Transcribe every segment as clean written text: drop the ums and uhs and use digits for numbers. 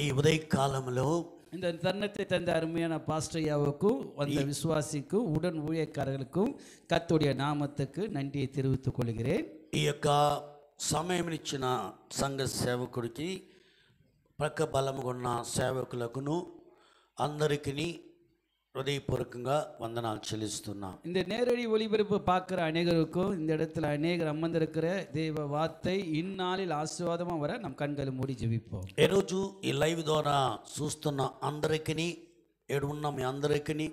ఈ ఉదయ కాలంలో இந்த தருணத்தை தந்த அருமையான பாஸ்டர் ஐயாவுக்கும் வந்த விசுவாசிக்கும் உடன் ஊழியக்காரர்களுக்கும் கர்த்தருடைய நாமத்துக்கு நன்றியை தெரிவித்துக் கொள்கிறேன். ఈ యొక్క సమయం ఇచ్చిన సంఘ సేవకుడికి ప్రక్క బలముగా ఉన్న సేవకులకును అందరికీ హృదయపూర్వకంగా వందనాలు చెల్లిస్తున్నాం. இந்த நேரடி ஒளிபரப்பு பார்க்குற அநேகருக்கும் இந்த இடத்துல அநேகர் அமர்ந்திருக்கிற தேவ வார்த்தை இந்நாளில் ஆசீர்வாதமாக வர நம் கண்களை மூடி ஜெபிப்போம். ఈరోజు ఈ లైవ్ ద్వారా చూస్తున్న అందరికీ ఏడున్న మీ అందరికీ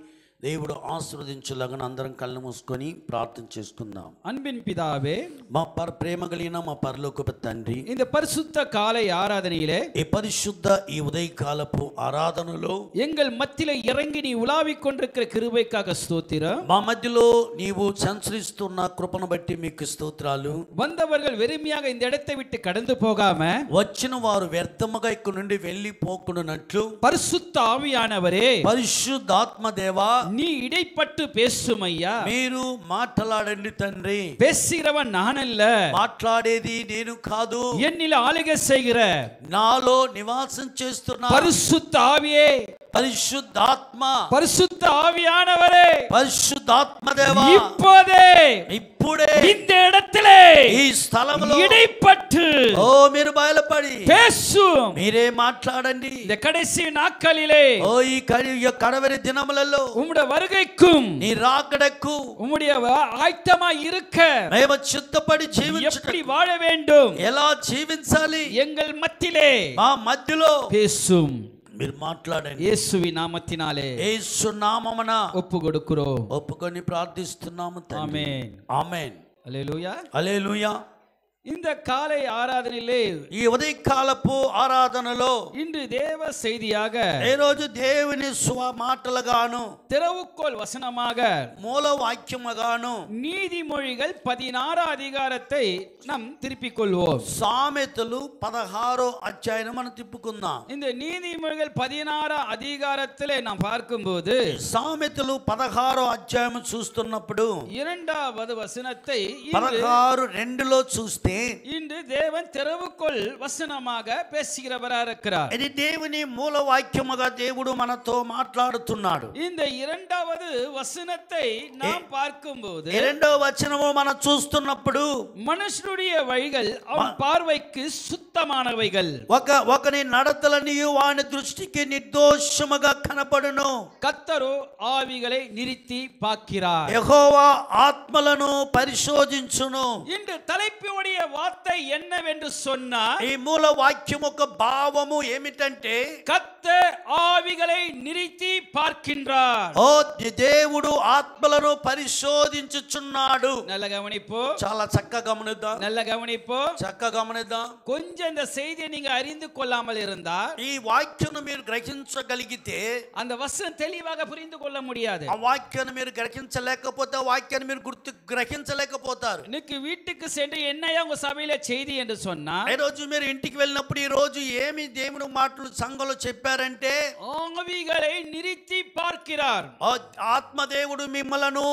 దేవుడు ఆశీర్వదించులాగా అందరం కళ్ళు మూసుకొని ప్రార్థన చేసుకుందాం. அன்பின் பிதாவே, మా ప్రేమ కలిగిన మా పరలోకపు తండ్రి, இந்த பரிசுத்த காலை ஆராதனையிலே ఈ పరిశుద్ధ ఈ ఉదయకాలపు ఆరాధనలో எங்கள் மத்தியிலே இறங்கி நீ உலாவிக் கொண்டிருக்கிற கிருபைக்காக ஸ்தோத்திரம். మా మధ్యలో నీవు సంచరిస్తున్న కృపను బట్టి మీకు స్తోత్రాలు. வந்தவர்கள் வெறுமையாக இந்த இடத்தை விட்டு கடந்து போகாம వచ్చిన వారు వ్యర్థముగా ఇక్కడ నుండి వెళ్ళిపోకుండానట్లు பரிசுத்த ஆவியானவரே, పరిశుద్ధాత్మ దేవా நீ இடைப்பட்டு பேசும் ஐயா. మీరు మాట్లాడండి తండ్రి. பேசுகிறவன் நான் அல்ல, మాట్లాడేది నేను కాదు, என்னில் ஆளுகை செய்கிற నాలో నివాసం చేస్తున్న பரிசுத்த ஆவியே, పరిశుద్ధాత్మ, பரிசுத்த ஆவியானவரே, పరిశుద్ధాత్మ దేవా ఇప్పుడే இந்த இடத்திலே ఈ స్థలములో இடைப்பட்டு మీరు బయలుపడి பேசும். మీరే మాట్లాడండి. இந்த கடைசி நாட்களிலே ఈ కడవరి దినములలో உம்முடைய வருகைக்கும் నీ రాకడకు உம்முடைய ஆயத்தமா இருக்க మేము చిత్తపడి எப்படி வாழ வேண்டும், ఎలా జీవించాలి எங்கள் மத்தியிலே మా మధ్యలో பேசும். మీరు మాట్లాడండి. இயேசுவின் நாமத்தினாலே యేసు నామమున ஒப்பு கொடுக்கிறோம். ఒప్పుకొని ప్రార్థిస్తున్నాము తండ్రి. ஆமென். ఆమేన్. அல்லேலூயா. హల్లెలూయా. இந்த காலை ஆராதனையிலே ఈ ఉదయకాలపు ఆరాధనలో இன்று தேவ செய்தியாக ఈ రోజు దేవుని మాటలుగాను திறவுகோல் వசனமாக మూల వాక్యముగాను நீதிமொழிகள் 16 அதிகாரத்தை நாம் திருப்பிக் கொள்வோம். సామెతలు 16వ అధ్యాయం మనం తిప్పుకుందాం. இந்த நீதிமொழிகள் 16 அதிகாரத்திலே நாம் பார்க்கும்போது సామెతలు 16వ అధ్యాయం చూస్తున్నప్పుడు இரண்டாவது வசனத்தை 16:2లో చూస్తే இன்று தேவன் திறவுகோல் வசனமாக பேசுகிறவராக இருக்கிறார். ఇది దేవుని మూల వాక్యముగా దేవుడు మనతో మాట్లాడుతున్నాడు. இந்த இரண்டாவது வசனத்தை நாம் பார்க்கும்போது రెండవ వచనము మనం చూస్తున్నప్పుడు మనుషుடைய వழிகள் அவன் பார்வைக்கு சுத்தமானவைகள், ఒకని నడతలని వాని దృష్టికి నిర్దోషముగా కనపడును. கர்த்தரோ ஆவிகளை நிறுத்தி பார்க்கிறார். యెహోవా ఆత్మలను పరిశోధించును. இன்று தலைப்புடைய வார்த்தை என்னவென்று சொன்னால், ఈ మూల వాక్యం ఒక భావము ఏమిటంటే கர்த்தர் ஆவிகளை நிறுத்தி பார்க்கின்றார். ఓ దేవుడు ఆత్మలను పరిశోధించుచున్నాడు. நல்ல கவனிப்போ, చాలా చక్కగా గమనిద్దాం. நல்ல கவனிப்போ. చక్కగా గమనిద్దాం. கொஞ்சம் இந்த செய்தியை நீங்க அறிந்து கொள்ளாமல் இருந்தால் ఈ వాక్యాన్ని మీరు గ్రహించగలిగితే அந்த வசனம் தெளிவாக புரிந்து கொள்ள முடியாது. ఆ వాక్యాన్ని మీరు గ్రహించలేకపోతే ఆ వాక్యాన్ని మీరు గ్రహించలేకపోతారు. இன்னைக்கு வீட்டுக்கு சென்று என்னையா உங்க சபையில செய்தி என்று சொன்னா, ఈ రోజు మీరు ఇంటికి వెళ్ళినప్పుడు ఈ రోజు ఏమి దేవుని మాటలు సంఘంలో చెప్పారంటే ஆவிகளை நிறுத்தி பார்க்கிறார். ఆత్మదేవుడు మిమ్మలను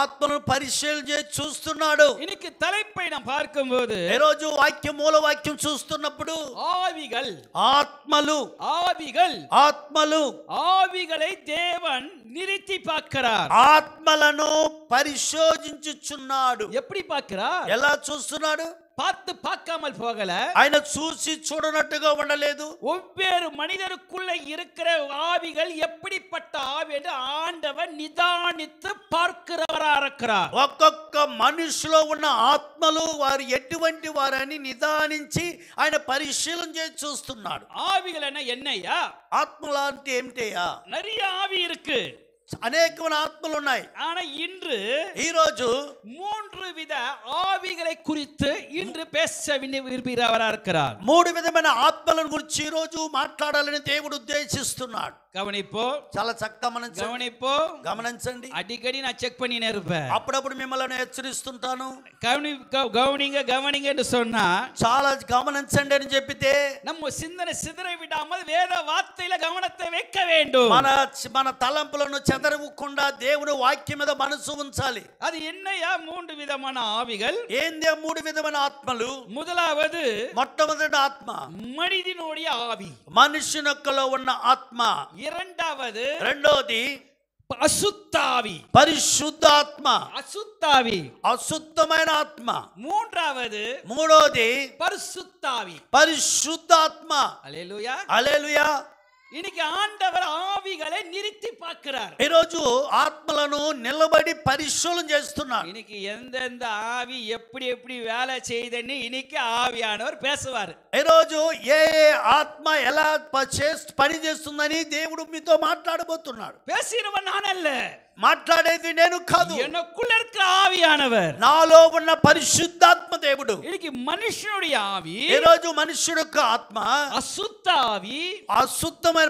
ఆత్మను పరిశీలన చేసి చూస్తున్నాడు. இன்னைக்கு தலைப்பை நாம் பார்க்கும்போது ఈ రోజు వాక్యం మూల వాక్యం చూస్తున్నప్పుడు ஆவிகள், ఆత్మలు ஆவிகள், ఆత్మలు ஆவிகளை தேவன் நிறுத்தி பார்க்கிறார். ఆత్మలను పరిశోధించుచున్నాడు. எப்படி பார்க்கிறார்? ఎలా చూస్తున్నాడు? பார்த்து பார்க்காமல் போகல, ఆయన చూసి చూడనట్టుగా ఉండలేదు. ஒவ்வொரு மனிதருக்குள்ள இருக்கிற ஆவிகள் எப்படிப்பட்ட ஆவி என்று ஆண்டவர் நிதானித்து பார்க்கிறவராக இருக்கிறார். ఒక్కొక్క మనిషిలో ఉన్న ఆత్మలు వారు ఎటువంటి వారని నిదానించి ఆయన పరిశీలన చేసి చూస్తున్నాడు. ஆவிகள் என்னையா? ఆత్మలు అంటే ఏమిటయ్యా? நிறைய ஆவி இருக்கு, అనేకమైన ఆత్మలు ఉన్నాయి. ஆனா இன்று ఈ రోజు 3 வித ஆவிகளை குறித்து இன்று பேச விரும்புகிறவராக இருக்கிறார். 3 విధమైన ఆత్మలను గురించి ఈ రోజు మాట్లాడాలని దేవుడు ఉద్దేశిస్తున్నాడు. கவனிப்போ, చాలా చక్కగా கவனிப்போ. గమనించండి. அடிக்கடி நான் செக் பண்ணினே இருப்பேன். అప్పుడప్పుడు మిమ్మల్ని హెచ్చరిస్తుంటాను. கவனிங்க என்று சொன்னா చాలా గమనించండి అని చెప్పితే நம்ம சிந்தனை சிதற விடாமல் வேத வார்த்தையில கவனத்தை வைக்க வேண்டும். మన తలంపులను చెదరవకుండా దేవుని వాక్యం మీద మనసు ఉంచాలి. அது என்னையா மூன்று விதமான ஆவிகள்? ఏందే మూడు విధమైన ఆత్మలు? முதலாவது మొట్టమొదటి ఆత్మ மனிதனுடைய ஆவி, మనుషునొక్కలో ఉన్న ఆత్మ. இரண்டாவது రెండోది அசுத்தாவி, పరిశుద్ధాత్మ, அசுத்தாவி, అశుద్ధమైన ఆత్మ. மூடோதி பரிசுத்தாவி, పరిశుద్ధాత్మ. அல்லேலூயா. హల్లెలూయా. இன்னைக்கு ஆண்டவர் ஆவிகளை நிறுத்தி பார்க்கிறார். ఈరోజు ఆత్మలను నిలబడి పరిశోధన చేస్తున్నారు. இன்னைக்கு எந்தெந்த ஆவி எப்படி எப்படி வேலை செய்யுதுன்னு இன்னைக்கு ஆவியானவர் பேசுவார். ఈరోజు ఏ ఆత్మ ఎలా పని చేస్తుందని దేవుడు మీతో మాట్లాడబోతున్నాడు. பேசினவன் நான் அல்ல, మాట్లాడేది నేను కాదు, எனக்குள்ள இருக்க ఆవియానவர், నాలో ఉన్న పరిశుద్ధాత్మ దేవుడు. இன்னைக்கு மனுஷனுடைய ஆவி, ఈ రోజు మనుష్యుడి యొక్క ఆత్మ அசுத்த ஆவி, అశుద్ధమైన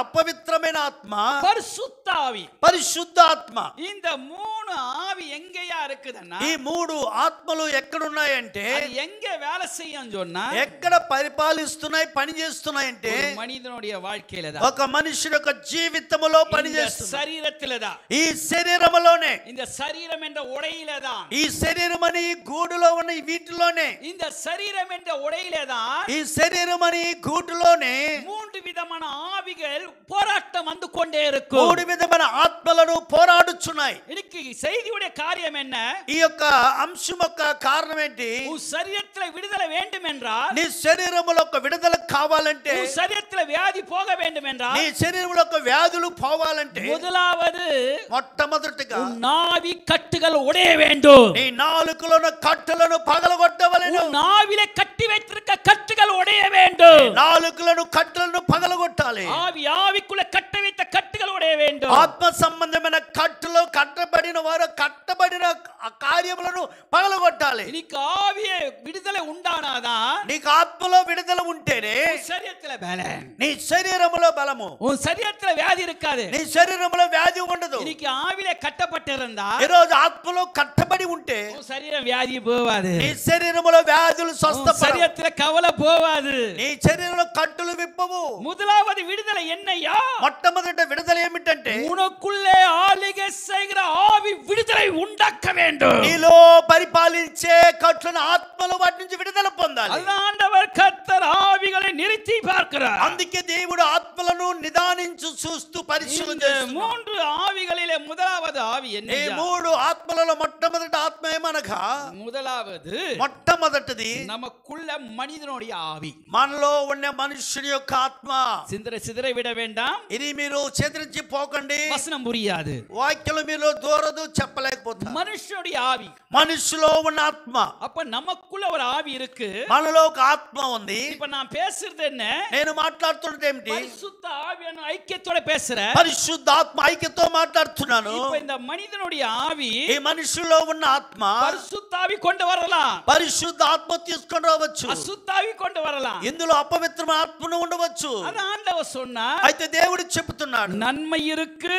అపవిత్రమైన ఆత్మ, பரிசுத்த ஆவி, పరిశుద్ధ ఆత్మ. இந்த மூணு ஆவி எங்கயா இருக்குதுன்னா, ఈ మూడు ఆత్మలు ఎక్కడున్నాయంటే, எங்க வேலை செய்யும் சொன்னா, ఎక్కడ పరిపాలిస్తున్నాయి, పని చేస్తున్నాయంటే மனிதனுடைய வாழ்க்கையில தான், ఒక మనుషుడి యొక్క జీవితంలో పని చేస్తున్నాయి. శరీరத்தில தான், ఈ శరీరములోనే, இந்த சரீரம் என்ற உடையில தான், ఈ శరీరం అని ఈ గూడులో ఉన్న ఈ వీటిలోనే, இந்த சரீரம் என்ற உடையில தான், ఈ శరీరం అని ఈ గూడులోనే மூன்று விதமான ஆவிகள் போராட்டம் வந்து கொண்டே இருக்கும். మూడు విధమైన ఆత్మలను పోరాడుచున్నాయి. இன்னைக்கு செய்தியுடைய காரியம் என்ன? ఈ యొక్క అంశం యొక్క కారణం ఏంటి? உன் சரீரத்துல விடுதலை வேண்டும் என்றால், నీ శరీరములో ఒక విడుదల కావాలంటే, உன் சரீரத்துல வியாதி போக வேண்டும் என்றால், నీ శరీరంలో ఒక వ్యాధులు పోవాలంటే, முதலாவது మొట్టమొదటిగా உன் நாவி கட்டுகள் உடைய வேண்டும். నీ నాలుకలో ఉన్న కట్టులను పగలగొట్టవలెను. உன் நாவிலே கட்டி வைத்திருக்க கட்டுகள் உடைய வேண்டும். నాలుకలను కట్టులను పగలగొట్టాలి. ஆவிக்குள்ள கட்ட வைத்த கட்டுகள் உடைய வேண்டும். ఆత్మ సంబంధమైన కట్టులో కట్టబడిన వారు కట్టబడిన కార్యములను పగలగొట్టాలి. இன்னைக்கு ஆவியே விடுதலை உண்டானாதான், నీకు ఆత్మలో విడుదల ఉంటేనే உன் சரீரத்துல பலம், నీ శరీరములో బలము, உன் சரீரத்துல வியாதி இருக்காது. నీ శరీరములో వ్యాధి ఉండదు. இன்னைக்கு ஆவிலே கட்டப்பட்டிருந்தா, ఈ రోజు ఆత్మలో కట్టబడి ఉంటే உன் சரீரம் வியாதி போவாது, నీ శరీరములో వ్యాధులు உன் స్వస్థపడవు, சரீரத்துல கவலை போவாது. నీ శరీరంలో కట్టులు విప్పవు. முதலாவது விடுதலை என்னையா? మొట్టమొదటి విడుదల ఏమిటంటే, உனக்குள்ளே ஆளுகை செய்கிற ஆவி விடுதலை உண்டாக்க வேண்டும். నీలో పరిపాలించే కట్టులను ఆత్మలో వాటి నుంచి విడుదల పొందాలి. அதுதான் ஆண்டவர் கர்த்தர் ஆவிகளை நிறுத்தி பார்க்கிறார். అందుకే దేవుడు ఆత్మలను నిదానించు చూస్తూ పరిశీలన இந்த చేస్తున్నాడు. மூன்று ஆவிகளிலே முதலாவது ஆவி ఈ என்னையா? మూడు ఆత్మలలో మొట్టమొదటి ఆత్మ ఏమనగా, முதலாவது మొట్టమొదటిది நமக்குள்ள மனிதனுடைய ஆவி. మనలో ఉన్న మనుష్యుని యొక్క ఆత్మ. சிதற விட வேண்டாம், ఇది మీరు చెదిరించి పోకండి. வசனம் புரியாது. వాక్యలు మీరు దూరదు చెప్పలేకపోతారు. மனுஷனுடைய ஆவி, మనుషులో ఉన్న ఆత్మ, அப்ப நமக்குள்ள ஒரு ஆவி இருக்கு. మనలో ఒక ఆత్మ ఉంది. இப்ப நான் பேசுறது என்ன? నేను మాట్లాడుతున్నది ఏమిటి? பரிசுத்த ஆவியான ஐக்கியத்தோட பேசுறேன். పరిశుద్ధాత్మ ఐక్యతో మాట్లాడుతున్నాను. இப்ப இந்த மனிதனுடைய ஆவி, ఈ మనుషులో ఉన్న ఆత్మ பரிசுத்த ஆவி கொண்டு வரலாம், పరిశుద్ధ ఆత్మ తీసుకొని రావచ్చు. அசுத்த ஆவி கொண்டு வரலாம். ఇందులో అపవిత్రమైన ఆత్మను ఉండవచ్చు. அது ఆండவர் சொன்னா, అయితే దేవుడు చెప్తున్నాడు, நன்மை இருக்கு,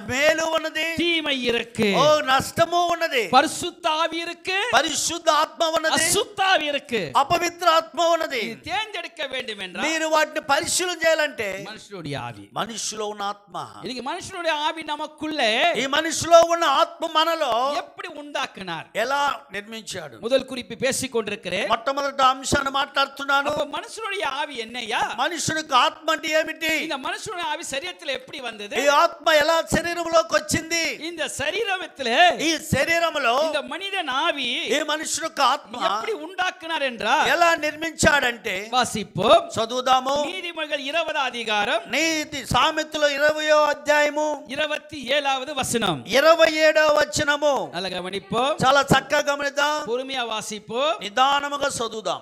మేలు ఉన్నది, தீமை இருக்கு. ఓ నష్టము ఉన్నది. பரிசுத்த ஆவி இருக்கு, పరిశుద్ధ ఆత్మ ఉన్నది, அசுத்த ஆவி இருக்கு. అపవిత్ర ఆత్మ ఉన్నది. இது தேர்ந்தெடுக்க வேண்டும் என்றால் మీరు వాటిని పరిశీలన చేయాలంటే மனுஷனுடைய ஆவி, మనుషులో ఉన్న ఆత్మ, இன்னைக்கு மனுஷனுடைய ஆவி நமக்குள்ள ఈ మనుషులో ఉన్న ఆత్మ మనలో எப்படி உண்டாக்கினார்? ఎలా నిర్మించాడు? முதல் குறிப்பு பேசிக் கொண்டிருக்கிறேன். మొట్టమొదటి అంశాన్ని మాట్లాడుతున్నాను. அப்ப మనుషుடைய ఆవి என்னையா? మనుషునికి ఆత్మ అంటే ఏమిటి? இந்த மனுஷனுடைய ஆவி சரீரத்தில் எப்படி வந்தது? ఈ ఆత్మ ఎలా శరీరంలోకి వచ్చింది? இந்த சரீரத்துல ఈ శరీరంలో இந்த మనిதன் ఆவி ఈ మనుషుని యొక్క ఆత్మ எப்படி உண்டாக்கினார் என்றால், ఎలా నిర్మించాడంటే வாசிப்போம். చదువుదాము. நீதிமொழிகள் 20వ அதிகாரம் నీతి సామెతలు 20వ అధ్యాయము 27வது వచనం. 27వ వచనము. நல்ல கவனிப்போம், చాలా చక్కగా గమనిద్దాం. பொறுமையா வாசிப்போம். నిదానముగా చదువుదాం.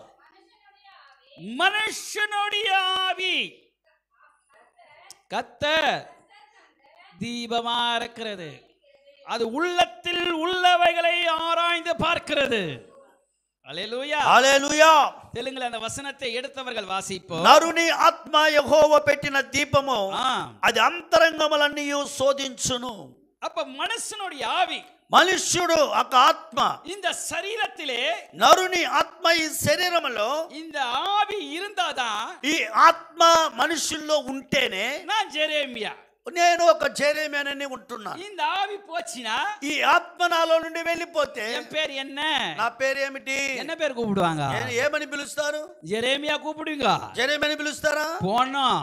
மனுஷனுடைய ஆவி கர்த்தர் தீபமா இருக்கிறது, அது உள்ளத்தில் உள்ளவைகளை ஆராய்ந்து பார்க்கிறது. அல்லேலூயா, హల్లెలూయా. தெலுங்குல அந்த வசனத்தை எடுத்தவர்கள் வாசிப்போம். నరుని ఆత్మ యెహోవా పెట్టిన దీపము, ஆ. అది అంతరంగములన్నీ శోధించును. அப்ப மனுஷனுடைய ஆவி, మనుష్యుడు ఒక ఆత్మ, இந்த சரீரத்திலே నరుని ఆత్మ ఈ శరీరములో, இந்த ஆவி இருந்தாதான் ఈ ఆత్మ మనుషుల్లో ఉంటేనే நான் ஜெரேமியா నేను ఒక జెరెమీయానని ఉంటున్నాను. இந்த ஆவி போச்சுனா ఈ ఆత్మ నాలో నుండి వెళ్ళిపోతే என் பேர் என்ன? నా పేరు ఏమిటి? என்ன பேர் கூப்பிடுவாங்க? ఏమని పిలుస్తారు? ஜெரேமியா கூப்பிடுவீங்க. జెరెమీయాని పిలుస్తారా? போனோம்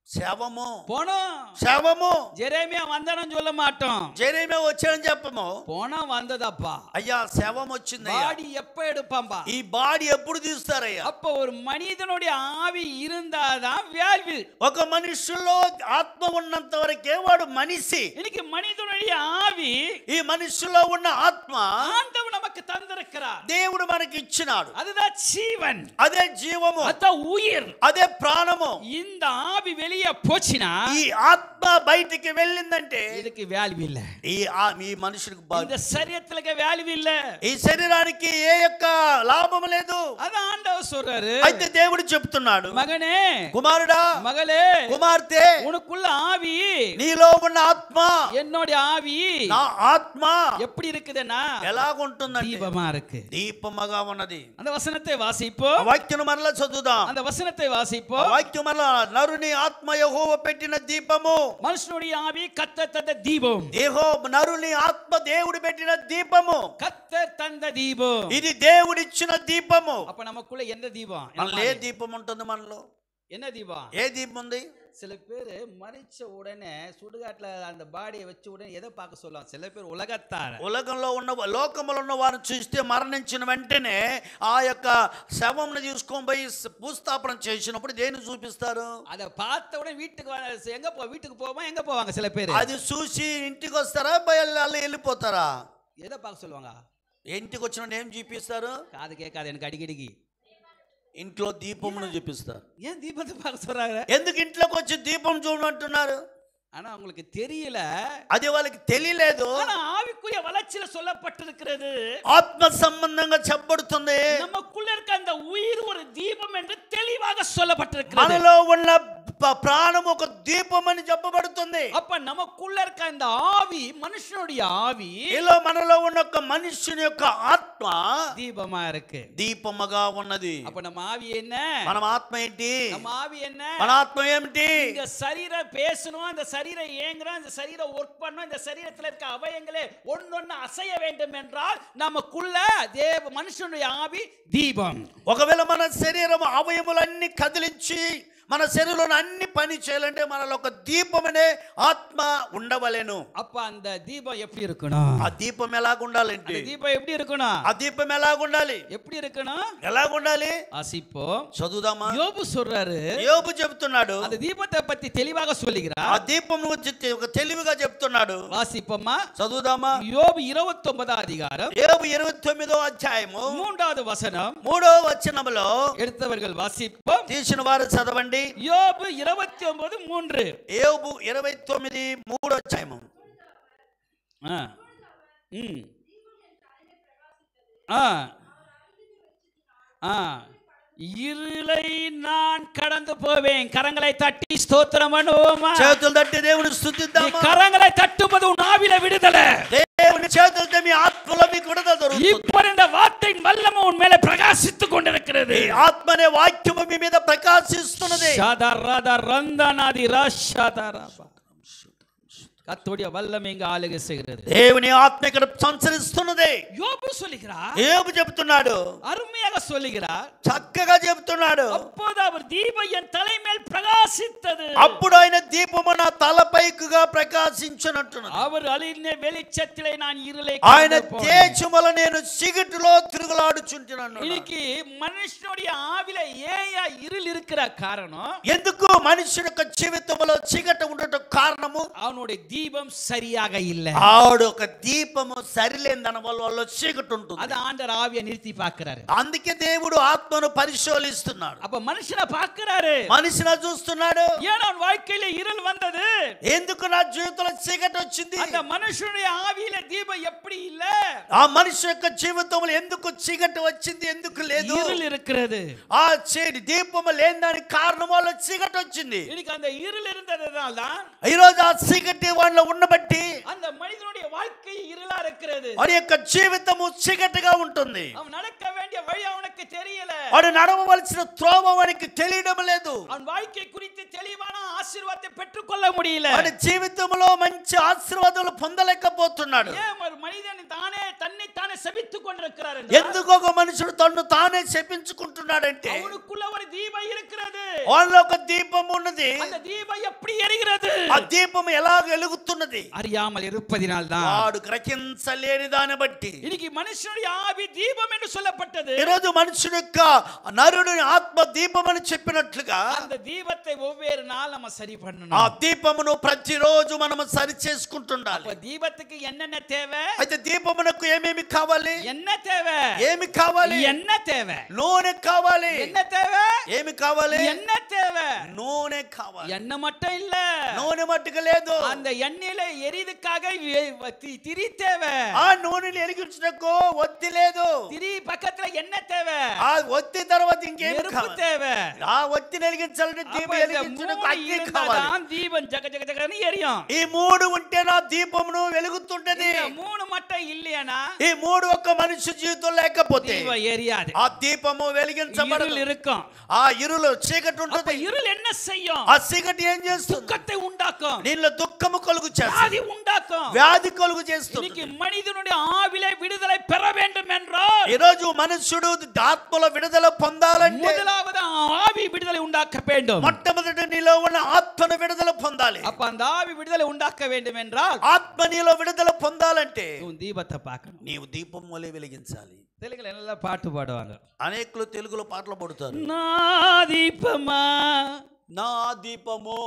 శవము. போனோம் శవము. ஜெரேமியா வந்தானு சொல்ல மாட்டோம். జెరెమీయా వచ్చాడని చెప్పము. போனா வந்ததப்பா. అయ్యా శవం వచ్చిందయ్యా. பாடி எப்ப எடுப்பாம்பா? ఈ బాడీ ఎప్పుడు తీస్తారయ్యా? அப்ப ஒரு மனிதனுடைய ஆவி இருந்தாதான் வாழ்வு. ఒక మనిషిలో ఆత్మ ఉన్నంత వరకే వాడు మనిషి. இன்னைக்கு மனிதனுடைய ஆவி, ఈ మనిషిలో ఉన్న ఆత్మ ஆண்டவர் நமக்கு தந்திருக்கிறார். దేవుడు మనకి ఇచ్చినాడు. அதுதான் ஜீவன், అదే జీవము, அதான் உயிர். అదే ప్రాణము. இந்த ஆவி வெளியே போச்சுனா ఈ ఆత్మ బయటికి వెళ్ళిందంటే இதுக்கு வேல்யூ இல்ல. ఈ మనుషులకు இந்த శరీరத்துக்கு வேல்யூ இல்ல. ఈ శరీరానికి ఏ యొక్క లాభం లేదు. அதான் ஆண்டவர் சொல்றாரு. అయితే దేవుడు చెప్తున్నాడు, மகனே, కుమారుడా, மகளே, కుమార్తె, உனக்குள்ள ஆவி, నీలో ఉన్న ఆత్మ, என்னோட ஆவி, నా ఆత్మ எப்படி இருக்குதுன்னா ఎలాగుంటుందంటే தீபமா இருக்கு. దీపముగా ఉన్నది. அந்த వசனத்தை వాసిపో. ఆ వాక్యం మరలా చదువుదాం. அந்த వசனத்தை వాసిపో. ఆ వాక్యం మరలా, నరుని ఆత్మ యెహోవా పెట్టిన దీపము. మనుషునుடைய ఆవి కర్తర్ తந்த దీపం. నరుని ఆత్మ దేవుడు పెట్టిన దీపము. కర్తర్ తந்த దీపం. ఇది దేవుడిచ్చిన దీపము. அப்ப நமக்குள்ள என்ன தீபம்? మనలో ఏ దీపం ఉంటుంది? మనలో என்ன தீபம்? ఏ దీపం ఉంది? சில பேர் மறிச்ச உடனே சுடுகாட்டுல அந்த பாடியை வச்ச உடனே எதை பார்க்க சொல்லுவாங்க? சில பேர் உலகத்தார, ఉలగంలో ఉన్న లోకములో ఉన్న వారిని చూస్తే మరణించిన వెంటనే ఆ యొక్క శవంను తీసుకొని పోయి భూస్థాపన చేసినప్పుడు దేన్ని చూపిస్తారు? அதை பார்த்த உடனே வீட்டுக்கு போவோமா, எங்க போவாங்க? சில பேர் అది చూసి ఇంటికి వస్తారా, వెళ్ళిపోతారా? எதை பார்க்க சொல்லுவாங்க? ఇంటికి వచ్చిన ఏం చూపిస్తారు? காது கேட்காது எனக்கு அடிக்கடிக்கு. ఇంట్లో దీపమును చూపిస్తారు. ஏன் தீபத்தை பார்க்க சொல்றாங்க? ఎందుకు ఇంట్లోకి వచ్చి దీపం చూడమంటున్నారు? ஆனா உங்களுக்கு தெரியல, అది వాళ్ళకి తెలియలేదు. ஆனா ஆவிக்குரிய வளர்ச்சியில சொல்லப்பட்டிருக்கிறது. ఆత్మ సంబంధంగా చెప్పబడుతుంది. நமக்குள்ள இருக்க அந்த உயிர் ஒரு தீபம் என்று தெளிவாக சொல்லப்பட்டிருக்கிறது. మనలో ఉన్న ప్రాణం ఒక దీపం అని చెప్పబడుతుంది. அப்ப நமக்குள்ள இருக்க அந்த ஆவி, மனுஷனுடைய ஆவி, ఇలా మనలో ఉన్న ఒక మనుషుని యొక్క ఆత్మ தீபமா இருக்கு, దీపముగా ఉన్నది. அப்ப நம்ம ஆவி என்ன? మన ఆత్మ ఏంటి? நம்ம ஆவி என்ன? మన ఆత్మ ఏమిటి? இந்த சரீரம் பேசணும், இந்த சரீரம் ஏங்குறோம், இந்த சரீரம் ஒர்க் பண்ணணும், இந்த சரீரத்தில் இருக்க அவயங்களே ஒன்னொன்னு அசைய வேண்டும் என்றால் நமக்குள்ள மனுஷனுடைய ஆவி தீபம். ఒకవేళ మన శరీరం అవయములన్నీ కదిలించి మన శరీరంలో అన్ని పని చేయాలంటే మనలో ఒక దీపమనే ఆత్మ ఉండవలెను. அப்ப அந்த தீபம் எப்படி இருக்கணும்? ఆ దీపం ఎలాగుండాలంటే, அந்த தீபம் எப்படி இருக்கணும்? ఆ దీపం ఎలాగుండాలి? எப்படி இருக்கணும்? ఎలాగుండాలి? ஆசிப்போ. చదువుదామా? யோபு சொல்றாரு, యోబు చెప్తున్నాడు, அந்த தீபத்தை பத்தி தெளிவாக சொல்லுகிறார். ఆ దీపం గురించి ఒక తెలివిగా చెప్తున్నాడు. வாசிப்போமா? చదువుదామా? யோபு 29వ அதிகாரம் యోబు 29వ అధ్యాయము 3வது వచనం 3వ వచనములో எடுத்தவர்கள் வாசிப்போம். తీసిన వారు చదవండి. யோபு 29:3. యోబు 29:3 అధ్యాయము. இருளை நான் கடந்து போவேன். கரங்களை தட்டி ஸ்தோத்திரம் பண்ணுவோமா? చేతులు తట్టి దేవుని స్తుతిద్దామా? கரங்களை தட்டுவது உன் ஆவில விடுதலை. దేవుని చేతులతో మీ ఆత్మలో మీకు విడుదల దొరుకుతుంది. ఇప్పుడు இந்த வார்த்தையின் வல்லமை உன் மேல பிரகாசித்துக் கொண்டிருக்கிறது. ఈ ఆత్మనే వాక్యము మీ మీద ప్రకాశిస్తున్నది. షాదరద రందనాది రాషాదరబ. கர்த்தருடைய வல்லமை இங்க ஆளுகை செய்கிறது. దేవుని ఆత్మ ఇక్కడ సంచరిస్తున్నది. యోబు சொல்லுகிறார், యోబు చెప్తున్నాడు, அருமையாக சொல்லுகிறார், చక్కగా చెప్తున్నాడు. அப்போது அவர் தீபம் என் தலைமேல் பிரகாசித்தது. అప్పుడు ఆయన దీపము నా తలపైకుగా ప్రకాశించినట్టున్నది. அவர் அழிந்த வெளிச்சத்திலே நான் இருளை ఆయన తేజముల నేను చీకటిలో తిరుగులాడుచుంటున్నాను. இன்னைக்கு మనుషుடைய ఆవిల ஏயா இருள் இருக்கிற காரணம்? ఎందుకు మనుషుని యొక్క జీవితంలో చీకటి ఉండటం కారణము அவனுடைய தீபம் சரியாக இல்ல. ఆవిడ ఒక దీపము సరిలేని వల్ల చీకటి ఉంటుంది. அது ஆண்டவர் ஆவியை நிறுத்தி பார்க்கிறாரு. అందుకే దేవుడు ఆత్మను పరిశోధిస్తున్నాడు. அப்ப மனுஷனை பார்க்கிறாரு, మనిషిని చూస్తున్నాడు. ஏன் அவன் வாழ்க்கையில இருள் வந்தது? ఎందుకు నా జీవితంలో చీకటి వచ్చింది? அந்த மனுஷனுடைய ஆவியில தீபம் எப்படி இல்ல? ఆ మనిషి యొక్క జీవితంలో ఎందుకు చీకటి వచ్చింది? ఎందుకు లేదు? இருள் இருக்கிறது. ఆ దీపము లేని దానికి కారణం వల్ల చీకటి వచ్చింది. இன்னைக்கு அந்த இருள் இருந்ததனால தான் ఈ రోజు ఆ చీకటి వాళ్ళలో ఉన్నబట్టి அந்த மனிதனுடைய வாழ்க்கை இருளா இருக்கிறது. వాడి యొక్క జీవితము చీకటిగా ఉంటుంది. அவன் நடக்க வேண்டிய வழி அவனுக்கு தெரியல. వాడు నడవవలసిన త్రోవ వానికి తెలియడం లేదు. அவன் வாழ்க்கை குறித்து தெளிவான ஆசீர்வாதத்தை பெற்றுக்கொள்ள முடியல. వాడి జీవితంలో మంచి ఆశీర్వాదాలు పొందలేకపోతున్నాడు. ஏன் ஒரு மனிதன் தானே தன்னை தானே சபித்துக் கொண்டிருக்கிறார்? ఎందుకు ఒక మనుషుడు తన్ను తానే శపించుకుంటున్నాడంటే அவனுக்குள்ள ஒரு தீபம் இருக்கிறது. వాళ్ళలో ఒక దీపం ఉన్నది. அந்த தீபம் எப்படி எரிகிறது? ఆ దీపం ఎలా వెలుగుతున్నది? அறியாமல் இருப்பதினால் தான். వాడు గ్రహించలేని దాన్ని బట్టి இன்னைக்கு மனுஷனுடைய ஆவி தீபம் என்று சொல்லப்பட்டது. ఈ రోజు మనుషుడి యొక్క నరుని ఆత్మ దీపం అని చెప్పినట్లుగా அந்த தீபத்தை ஒவ்வொரு நாள் நம்ம சரி பண்ணணும். ఆ దీపమును ప్రతిరోజు మనం సరి చేసుకుంటుండాలి. அப்ப தீபத்துக்கு என்னென்ன தேவை? అయితే దీపమునకు ఏమేమి కావాలి? என்ன தேவை? ఏమి కావాలి? என்ன தேவை? నూనె కావాలి. என்ன தேவை? ఏమి కావాలి? என்ன தேவை? నూనె కావాలి. எண்ணெய் மட்டும் இல்ல, నూనె మట్టుకు లేదు. அந்த எண்ணெயில எரிதுக்காக திரி தேவை. ఆ నూనెని వెలిగించుటకు ఒత్తి లేదు. திரி పక్కத்துல என்ன தேவை? ఆ ఒత్తి తర్వాత ఇంకేం நெருப்பு కావాలి? தேவை. ఆ ఒత్తిని వెలిగించాలంటే దీపం వెలిగించుటకు అగ్ని కావాలి. தீபம் ஜக ஜக ஜகன்னு எரியும். ఈ మూడు ఉంటే నా దీపమును వెలుగుతుంటది. மூணு மட்டும் இல்லையானா ఈ మూడు ఒక్క మనిషి జీవితం లేకపోతే தீபம் எரியாது. ఆ దీపము వెలిగించబడదు. இருள் இருக்கும். ఆ ఇరులు చీకటి அப்ப ఉంటది. இருள் என்ன செய்யும்? ఆ చీకటి ఏం చేస్తుంది? துக்கத்தை உண்டாக்கும். నీలో దుఃఖము కలుగు చేస్తుంది. வியாதி உண்டாக்கும். వ్యాధి కలుగు చేస్తుంది. இன்னைக்கு மனிதனுடைய ஆவிலே விடுதலை பெற வேண்டும் என்றால் ఈ రోజు మనుషుడు ఆత్మలో విడుదల పొందాలంటే முதலாவது ஆவி விடுதலை உண்டாக்க வேண்டும். మొట్టమొదటి నీలో ఉన్న ఆత్మను విడుదల పొందాలి. அப்ப அந்த ஆவி விடுதலை உண்டாக்க வேண்டும் என்றால் ఆత్మ నీలో విడుదల పొందాలంటే உன் தீபத்தை பார்க்கணும். నీవు దీపం వలె వెలిగించాలి. தெலுங்குல நல்லா பாட்டு பாடுவாங்க. అనేకులు తెలుగులో పాటలు పాడుతారు. నా దీపమా నా దీపము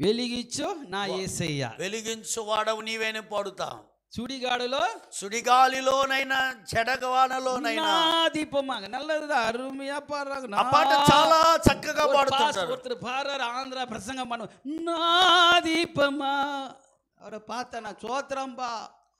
వెలిగించు నా యేసయ్య. వెలిగించు వాడవు నీవేనే పాడుతా. சுடிகாடுలో సుడిగాలిలోనైనా చెడగవానలోనైనా నా దీపమా நல்லதுதான், அருமையா பாடுறாங்க. ఆ పాట చాలా చక్కగా పాడుతుంటారు. ஒருத்தர் பாடுறாரு, ஆந்திரா பிரசங்கம் பண்ணு, నా దీపమా. அவரை பார்த்தா நான் சோத்திரம்பா.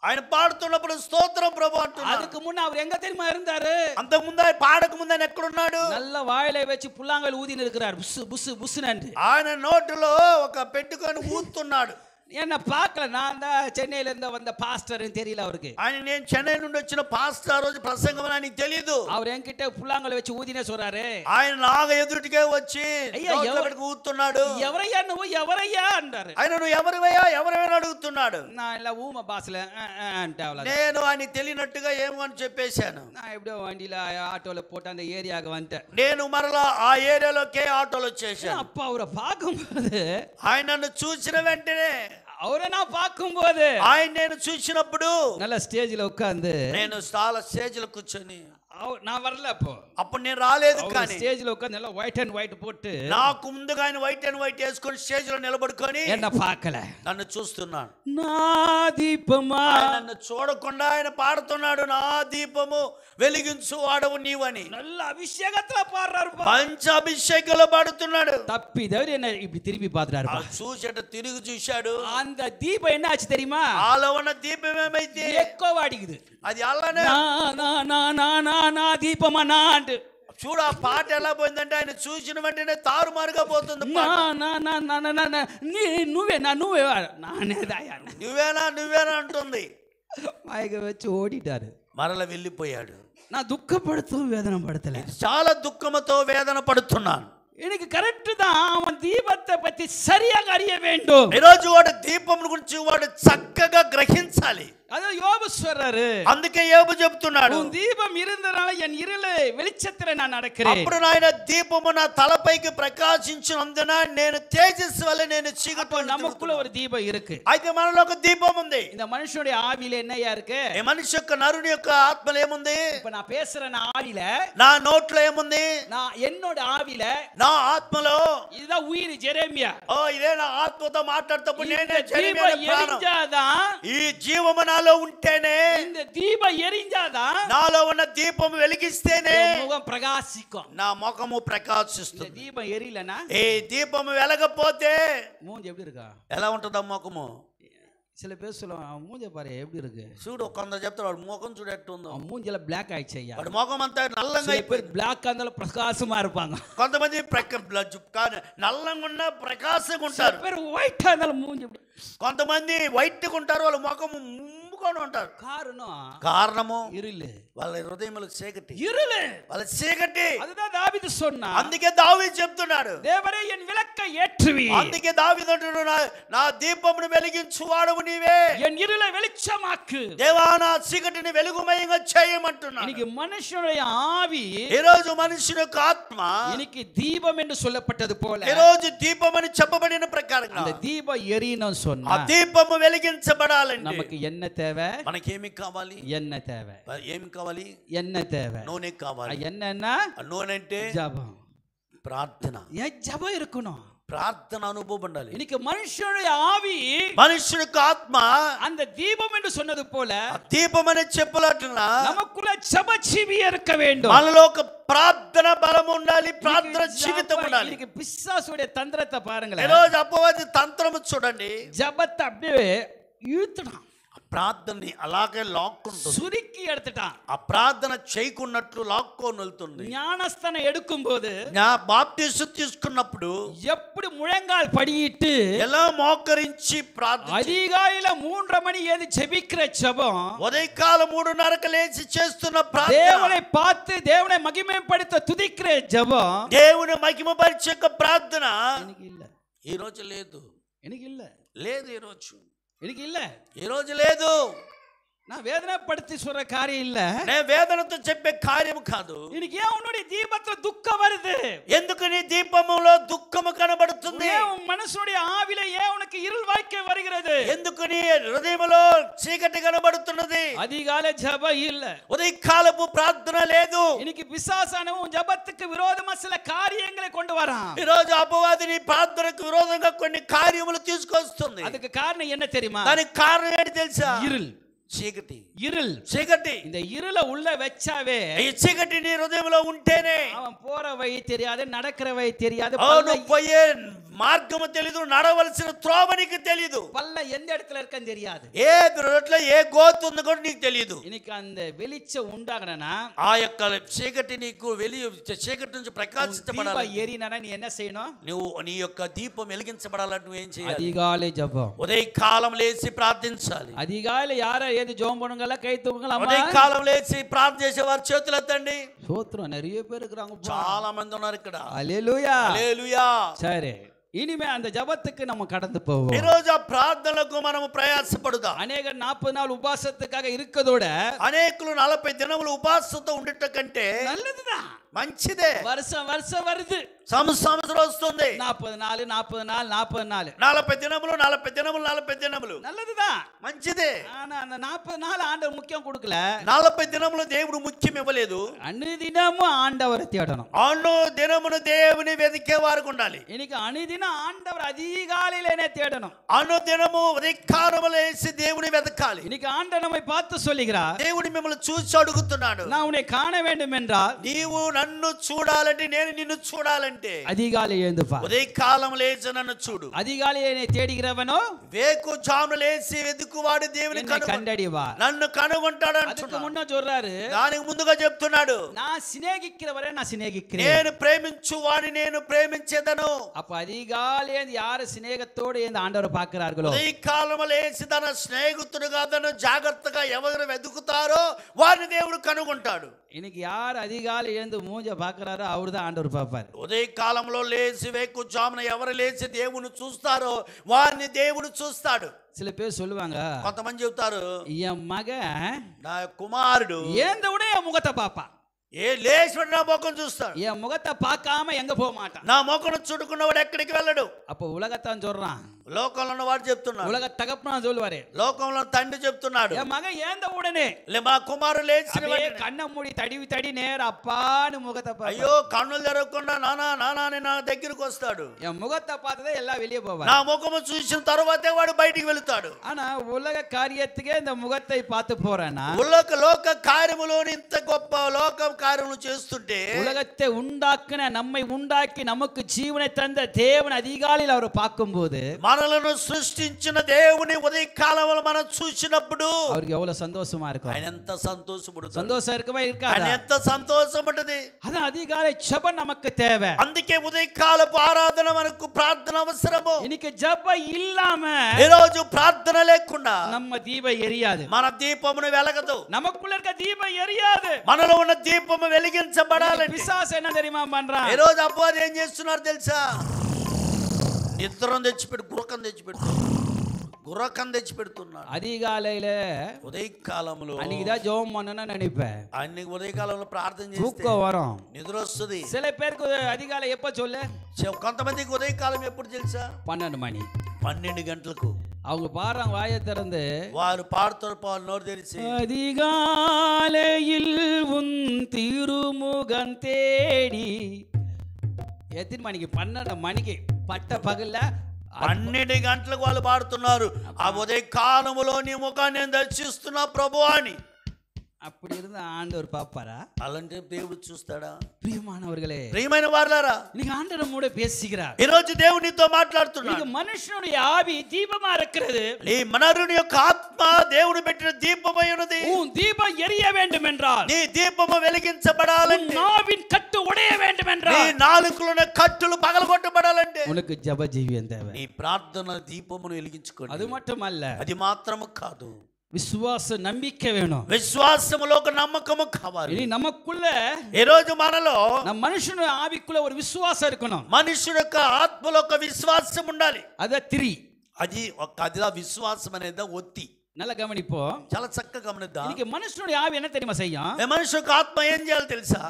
ఆయన పాడుతున్నప్పుడు స్తోత్రం ప్రభు అంటున్నాడు. அதுக்கு முன்ன அவர் எங்க தெரியுமா இருந்தாரு? అంతకు ముందు ఆయన పాడక ముందు ఆయన ఎక్కడున్నాడు? நல்ல வாயிலை வச்சு புல்லாங்கல் ஊதின்னு இருக்கிறார். புஸ் புஸ் புஸ்னு ఆయన నోటిలో ఒక పెట్టుకొని ఊతున్నాడు. என்ன பார்க்கல. நான் தான் சென்னையில இருந்து வந்த பாஸ்டர்னு தெரியல அவருக்கு. ఆయన నేను చెన్నై నుండి వచ్చిన పాస్టర్ ఆ రోజు ప్రసంగం అని ఆయనకి తెలియదు. அவர் என்கிட்ட புல்லாங்கல் வச்சு ஊதினே சொல்றாரு. ఆయన నాగ ఎదుటికే వచ్చి నోట్లో పెట్టుకు ఊతున్నాడు. ఎవరయ్యా నువ్వు, ఎవరయ్యా అన్నారు. ఆయన నువ్వు ఎవరివయ్యా ఎవరైనా అడుగుతున్నాడు. நான் இல்ல ஊம பாஸ்ல అంటే నేను ఆయన తెలియనట్టుగా ఏమో అని చెప్పేశాను. நான் எப்படியோ வண்டியில ஆட்டோல போட்டு அந்த ஏரியாவுக்கு வந்துட்டேன். నేను మరలా ఆ ఏరియాలోకే ఆటోలో వచ్చేసాను. அப்ப அவரை பார்க்கும்போது, ఆయన నన్ను చూసిన వెంటనే, அவரை நான் பார்க்கும்போது, ఆయన నేను చూసినప్పుడు நல்ல ஸ்டேஜ்ல உட்கார்ந்து, నేను చాలా స్టేజ్లో కూర్చొని, நான் வரல அப்போ, అప్పుడు నేను రాలేదు. కానీ ஸ்டேஜ்ல உட்கார்ந்து நல்லா ஒயிட் அண்ட் ஒயிட் போட்டு నాకు ముందుగా ఆయన వైట్ అండ్ వైట్ వేసుకొని స్టేజ్ లో నిలబడుకొని என்ன பார்க்கல. నన్ను చూస్తున్నాడు. నా దీపమా. ఆయన నన్ను చూడకుండా ఆయన పాడుతున్నాడు, నా దీపము వెలిగించు వాడవు నీవని. நல்ல అభిషేకத்துல పాடுறாரு. పంచ అభిషేకంలో పాడుతున్నాడు. தப்பி தவிர என்ன இப்படி திரும்பி பாத்துறாரு. చూసేట తిరిగి చూశాడు. அந்த தீபம் என்ன ஆச்சு தெரியுமா? ఆలో ఉన్న దీపం ఏమైతే ఎక్కువ అడిగింది. అది అలానే నా దీపమా నాంటు. చూడు ఆ పాట ఎలా పోయిందంటే ఆయన చూసిన వెంటనే తారుమారుగా పోతుంది. నువ్వేనా నువ్వేనా అంటుంది. మైక వచ్చి ఓడిటారు. మరల వెళ్ళిపోయాడు. నా దుఃఖపడుతూ వేదన పడతలే, చాలా దుఃఖముతో వేదన పడుతున్నాను. எனக்கு கரெக்ட் தான். அவன் தீபத்தை பத்தி சரியாக அறிய வேண்டும். ఈరోజు వాడు దీపం గురించి వాడు చక్కగా గ్రహించాలి. అదే యోబు சொல்றாரு. అందుకే యోబు చెప్తున్నాడు, உன் தீபம் இருந்தனால என் இருளை வெளிச்சத்திலே நான் நடக்கிறேன். అప్పుడు నాయన దీపము నా తలపైకి ప్రకాశించినందున నేను తేజస్సు వలె నేను చీకట్లో. நமக்குள்ள ஒரு தீபம் இருக்கு. అయితే మనలో ఒక దీపం ఉంది. இந்த మనుషుடைய ఆవిల என்னையா இருக்கு? ఈ మనిషి యొక్క నరుని యొక్క ఆత్మలో ఏముంది? இப்ப நான் பேசுற ఆవిల, నా నోట్లో ఏముంది? நான் என்னோட ఆవిల, నా ఆత్మలో இதுதான் உயிர். జెరెమియా, ఓ ఇదే నా ఆత్మతో మాట్లాడుతప్పుడు నేనే இந்த జెరెమియా தீபம் ప్రాణం. எரிஞ்சாதான், ఈ జీవము నాలో ఉంటేనే, இந்த தீபம் எரிஞ்சாதான் నాలో ఉన్న దీపం వెలిగిస్తేనే முகம் பிரகாசிக்கும். నా ముఖము இந்த ప్రకాశిస్తుంది. தீபம் எரியலனா ఏ దీపం వెలగపోతే மூஞ்சி எப்படி இருக்கா? ఎలా ఉంటుందా ముఖము? சில பேர் சொல்லுவாங்க, மூஞ்ச பாரு எப்படி ఇருக்கு. చూడు కొందరు చెప్తారు, వాడు ముఖం చూడు ఎట్టుందో. மூஞ்சில பிளாக் ஆயிடுச்சு ஐயா. వాడి ముఖం అంతా నల్లంగా అయిపోయింది. பிளாக் இருந்தாலும் பிரகாசமா இருப்பாங்க. కొంతమంది నల్లంగా ఉన్న ప్రకాశంగా ఉంటారు. பேர் ஒயிட்டா இருந்தாலும் மூஞ்சி కొంతమంది వైట్ గా ఉంటారు, వాళ్ళ ముఖం కమ్ముకొని ఉంటారు. కారణము இருளு, వాళ్ళ హృదయముల చీకటి, இருளு, వాళ్ళ చీకటి. அதுதான் தாவீது சொன்னான். అందుకే దావీదు చెప్తున్నాడు, தேவரே என் விளக்கை ஏற்றுவி. అందుకే దావీదు అంటున్నాడు, నా దీపమును వెలిగించువాడవు నీవే, என் இருளை வெளிச்சமாக்கு. దేవా నా చీకటిని వెలుగుమయంగా చేయమంటున్నాడు. இன்னைக்கு மனுஷனுடைய ஆவி, ఈ రోజు మనుషుని యొక్క ఆత్మ இன்னைக்கு தீபம் என்று சொல்லப்பட்டது போல, ఈ రోజు దీపం అని చెప్పబడిన ప్రకారంగా அந்த தீபம் எரியணும் ఆ சொன்னா దీపము వెలిగించబడాలంటే நமக்கு என்ன தேவை? మనకేమి కావాలి? என்ன தேவை? ఏమి కావాలి? என்ன தேவை? నూనె కావాలి. என்னன்னா ఆ నూనె అంటే ஜபம். ప్రార్థన. ஏன் ஜபம் இருக்கணும்? ప్రార్థన అనుభవం ఉండాలి. இன்னைக்கு మనుషుடைய ఆవి, మనుషుని యొక్క ఆత్మ அந்த தீபம் என்று சொன்னது போல దీపం అని చెప్పలాటున நமக்குள்ள ஜப ஜீவியம் இருக்க வேண்டும். మనలో ఒక ప్రార్థన బలం ఉండాలి, ప్రార్థన జీవితం ఉండాలి. இன்னைக்கு பிசாசுடைய தந்திரத்தை பாருங்களேன். ఈ రోజు అపవాది తంత్రము చూడండి, ஜபத்தை அப்படியே இழுத்துட்டான், ప్రార్థనని అలాగే లాక్కుంటుంది, சுருக்கி எடுத்துட்டான். ఆ ప్రార్థన చేయకున్నట్లు లాక్కొని వెళ్తుంది. ஞானஸ்தானம் எடுக்கும் போது నా బాప్టిజం తీసుకున్నప్పుడు எப்படி முழங்கால் படியிட்டு ఎలా మోకరించి ప్రార్థన, அதிகாலையில 3:30 மணி ஏது ஜெபிக்கிற ஜெபம், ఉదయకాల 3:30కు లేచి చేస్తున్న ప్రార్థన, தேவனை பார்த்து தேவனை மகிமைப்படுத்த துதிக்கிற ஜெபம், దేవుని మహిమపరిచే ప్రార్థన எனக்கு இல்ல, ఈ రోజు లేదు. எனக்கு இல்ல, లేదు ఈ రోజు, எனக்கு இல்ல. ఈ రోజు లేదు. நான் வேதனைப்படுத்தி சொல்ற காரியம் இல்ல, నేను వేదనతో చెప్పే కార్యం కాదు. இன்னைக்கு ஏன் உன்னுடைய தீபத்துல துக்கம் வருது? ఎందుకు నీ దీపములో దుఃఖము కనబడుతుంది? ஏன் உன் மனசுடைய ஆவில ஏன் உனக்கு இருள் வாழ்க்கை வருகிறது? ఎందుకు నీ హృదయములో చీకటి కనబడుతున్నది? அதிகாலை ஜெபம் இல்ல, ఉదయకాలపు ప్రార్థన లేదు. இன்னைக்கு பிசாசானவன் உன் ஜெபத்துக்கு விரோதமா சில காரியங்களை கொண்டு வரான். ఈ రోజు అపవాది నీ ప్రార్థనకు విరోధంగా కొన్ని కార్యములు తీసుకొస్తుంది. அதுக்கு காரணம் என்ன தெரியுமா? దానికి కారణం ఏంటి తెలుసా? இருள், చీకటి. இருள். చీకటి. இந்த இருளை உள்ள வச்சாவே ఈ చీకటి నీ హృదయంలో ఉంటేనే அவன் போற வழி தெரியாது, நடக்கிற வழி தெரியாது, అవును పోయే మార్గము తెలీదు, నడవలసిన త్రోవ నీకు తెలీదు, பல்ல எந்த இடத்துல இருக்குன்னு தெரியாது, ఏ రోడ్లో ఏ గోతు ఉందో కూడా నీకు తెలీదు. இன்னைக்கு அந்த வெளிச்சம் உண்டாகணும்னா, ఆ యొక్క చీకటి నీకు చీకటి నుంచి ప్రకాశించబడాలి, ஏறினா நீ என்ன செய்யணும்? నువ్వు నీ యొక్క దీపం వెలిగించబడాలంటే నువ్వు ఏం చేయాలి? அதிகாலை ஜெபம். ఉదయకాలం లేచి ప్రార్థించాలి. அதிகாலை யார ஏது ஜெபம் பண்ணுங்களா? கை தூக்குங்களா? ఉదయకాలం లేచి ప్రార్థన చేసేవారు చేతులు ఎత్తండి. சோத்திரம், நிறைய பேர் இருக்கிறாங்க, చాలా మంది ఉన్నారు ఇక్కడ. அல்லேலூயா. హల్లెలూయా. சரி, இனிமே அந்த ஜெபத்துக்கு நம்ம கடந்து போவோம். ఈ రోజు ఆ ప్రార్థనలకు మనము ప్రయాసపడుదాం. அநேக 40 நாள் உபாசத்துக்காக இருக்கதோட అనేకులు 40 దినములు ఉపాసంతో ఉండట కంటే நல்லதுதான், మంచిదే. வருஷம் வருஷம் வருது, సంవత్సరం వస్తుంది, 40 நாள் 40 நாள் 40 நாள், 40 దినములు 40 దినములు 40 దినములు நல்லதுதான். మంచిదే. ஆனா அந்த 40 நாள் ஆண்டவர் முக்கியம் கொடுக்கல. 40 దినములు దేవుడు ముఖ్యం ఇవ్వలేదు. அனுதினமும் ஆண்டவரை தேடணும். అను దినమును దేవుని వెతికే వారికి ఉండాలి. இன்னைக்கு அனுதினம் ஆண்டவர் அதிகாலையிலே தேடணும். అను దినము ఉదయకాలము లేచి దేవుని వెతకాలి. இன்னைக்கு ஆண்டவர் நம்மை பார்த்து சொல்லுகிறார், దేవుడు మిమ్మల్ని చూసి అడుగుతున్నాడు, நான் உன்னை காண வேண்டும் என்றால் నీవు నన్ను చూడాలంటే, నేను నిన్ను చూడాలంటే அதிகாலை எழுந்துப்பா. ఉదయకాలం లేచి నన్ను చూడు. அதிகாலையை தேடுகிறவனோ వేకు జాము లేచి వెతుకువాడు దేవుని கண்டடிவா. నన్ను కనుగొంటాడు அதுக்கு అంటున్నాడు. முன்ன சொல்றாரு, దానికి ముందుగా చెప్తున్నాడు, நான் சிநேகிக்கிறவரை நான் சிநேகிக்கிறேன். నేను ప్రేమించు వాడిని నేను ప్రేమించేదను. அப்ப அதிகாலை யாரு சிநேகத்தோடு இந்த ஆண்டவரை பார்க்கிறார்களோ, ఈ కాలము లేచి తన స్నేహితుడుగా తను జాగ్రత్తగా ఎవరు వెతుకుతారో వారిని దేవుడు కనుగొంటాడు. இன்னைக்கு யார் அதிகாலை எழுந்து மூஞ்ச பார்க்கிறாரோ அவரு தான் ஆண்டவர் பார்ப்பார். ఉదయ కాలంలో లేచి వేకు జామున ఎవరు లేచి దేవుని చూస్తారో వారిని దేవుడు చూస్తాడు. சில பேர் சொல்லுவாங்க, కొంతమంది చెబుతారు, என் மகன் నా కుమారుడు ஏந்த உடனே என் முகத்தை பாப்பா, ఏ లేచి నా ముఖం చూస్తాడు, என் முகத்தை பார்க்காம எங்க போக மாட்டான். నా ముఖం చుట్టుకున్నవాడు ఎక్కడికి వెళ్ళడు. அப்ப உலகத்தான் சொல்றான், లోకంలో ఉన్నవాడు చెప్తున్నాడు, உலக தகப்பனான் சொல்லுவாரு, లోకంలో తండ్రి చెప్తున్నాడు, என் மகன் ஏந்த உடனே మా కుమారుడు లేచిన వెంటనే, கண்ண மூடி தடி தடி நேர அப்பான்னு முகத்தை பார்ப்பான். అయ్యో కన్నులు తెరవకుండా నానా నానా అని నా దగ్గరికి వస్తాడు. என் முகத்தை பார்த்ததே எல்லாம் வெளியே போவார். నా ముఖము చూసిన తర్వాతే వాడు బయటికి వెళ్తాడు. ஆனா உலக காரியத்துக்கே இந்த முகத்தை பார்த்து போறேன்னா, లోక కార్యములోని ఇంత గొప్ప లోక కార్యములు చేస్తుంటే உலகத்தை உண்டாக்கின நம்மை உண்டாக்கி நமக்கு ஜீவனை தந்த தேவன் அதிகாலையில் அவர் பார்க்கும்போது మనలను సృష్టించిన దేవుని ఉదయకాలంలో మనం చూసినప్పుడు அவருக்கு எவ்வளவு சந்தோஷமா இருக்கும். ఆయన ఎంత సంతోషపడుతాడు. சந்தோஷம் இருக்கவே ఆయన இருக்காதா? ఎంత సంతోషం ఉంటది. அதான் அதிகாலை ஜெபம் நமக்கு தேவை. అందుకే ఉదయకాలపు ఆరాధన మనకు ప్రార్థన అవసరము. இன்னைக்கு ஜெபம் இல்லாம ఈ రోజు ప్రార్థన లేకుండా நம்ம தீபம் எரியாது. మన దీపమును వెలగదు. நமக்குள்ள இருக்க தீபம் எரியாது. మనలో ఉన్న దీపము వెలిగించబడాలంటే பிசாசு என்ன தெரியுமா பண்றான்? ఈ రోజు అపవాది ఏం చేస్తున్నారు తెలుసా? నిద్రను తెచ్చిపెట్టి గుర్రకం తెచ్చిపెడుతున్నాడు. அதிகாலையில ఉదయకాలంలో அன்னைக்குதான் ஜெபம் பண்ணணும்னு நினைப்பேன். అన్ని ఉదయకాలంలో ప్రార్థన చేస్తే தூக்கம் வரும். నిద్ర వస్తుంది. சில பேருக்கு அதிகாலை எப்ப சொல்லு? కొంతమందికి ఉదయకాలం ఎప్పుడు తెలుసా? 12 மணி 12 గంటలకు. அவங்க பாடுறாங்க வாயை திறந்து, వారు పాడుతారు నోరు తెరిచి, அதிகாலையில் உன் திருமுகம் தேடி. எத்தனை மணிக்கு? 12 மணிக்கு பட்ட பகல்ல 12 గంటలకు వాళ్ళు పాడుతున్నారు. ఆ ఉదయకాలములో నీ ముఖాన్ని నేను దర్శిస్తున్నా ప్రభు అని. அப்படி இருந்தா ஆண்டவர் பாப்பாரா? అలాంటి దేవుడు చూస్తాడా? பிரியமானவர்களே, ప్రియమైన వారలారా, இன்னைக்கு ஆண்டவர் நம்மோட பேசுகிறார். ఈ రోజు దేవుడు నీతో మాట్లాడుతున్నాడు. இன்னைக்கு மனுஷனுடைய ஆவி தீபமா இருக்கிறது. నీ మనరుని యొక్క ఆత్మ దేవుడు పెట్టిన దీపమై ఉన్నది. உன் தீபம் எரிய வேண்டும் என்றால், నీ దీపము వెలిగించబడాలంటే, நாவின் கட்டு உடைய வேண்டும் నీ என்றால், నాలుకలోని కట్టులు పగలగొట్టబడాలంటే உனக்கு ஜெப ஜீவியம் தேவை. నీ ప్రార్థన దీపమును వెలిగించుకోండి. அது மட்டுமல்ல, అది మాత్రము కాదు, விசுவாச நம்பிக்கை வேணும். విశ్వాసములో ఒక నమ్మకము కావాలి. இனி நமக்குள்ள, ఈ రోజు మనలో நம் மனுஷனுடைய ஆவிக்குள்ள ஒரு விசுவாசம் இருக்கணும். మనుషుడి యొక్క ఆత్మలో ఒక విశ్వాసం ఉండాలి. அத திரி. అది విశ్వాసం అనేది ఒత్తి. நல்ல கவனிப்போம். చాలా చక్కగా గమనిద్దాం. இன்னைக்கு మనుషனுடைய ఆవి என்ன தெரியுமா செய்யும்? మనిషి యొక్క ఆత్మ ఏం చేయాలి తెలుసా?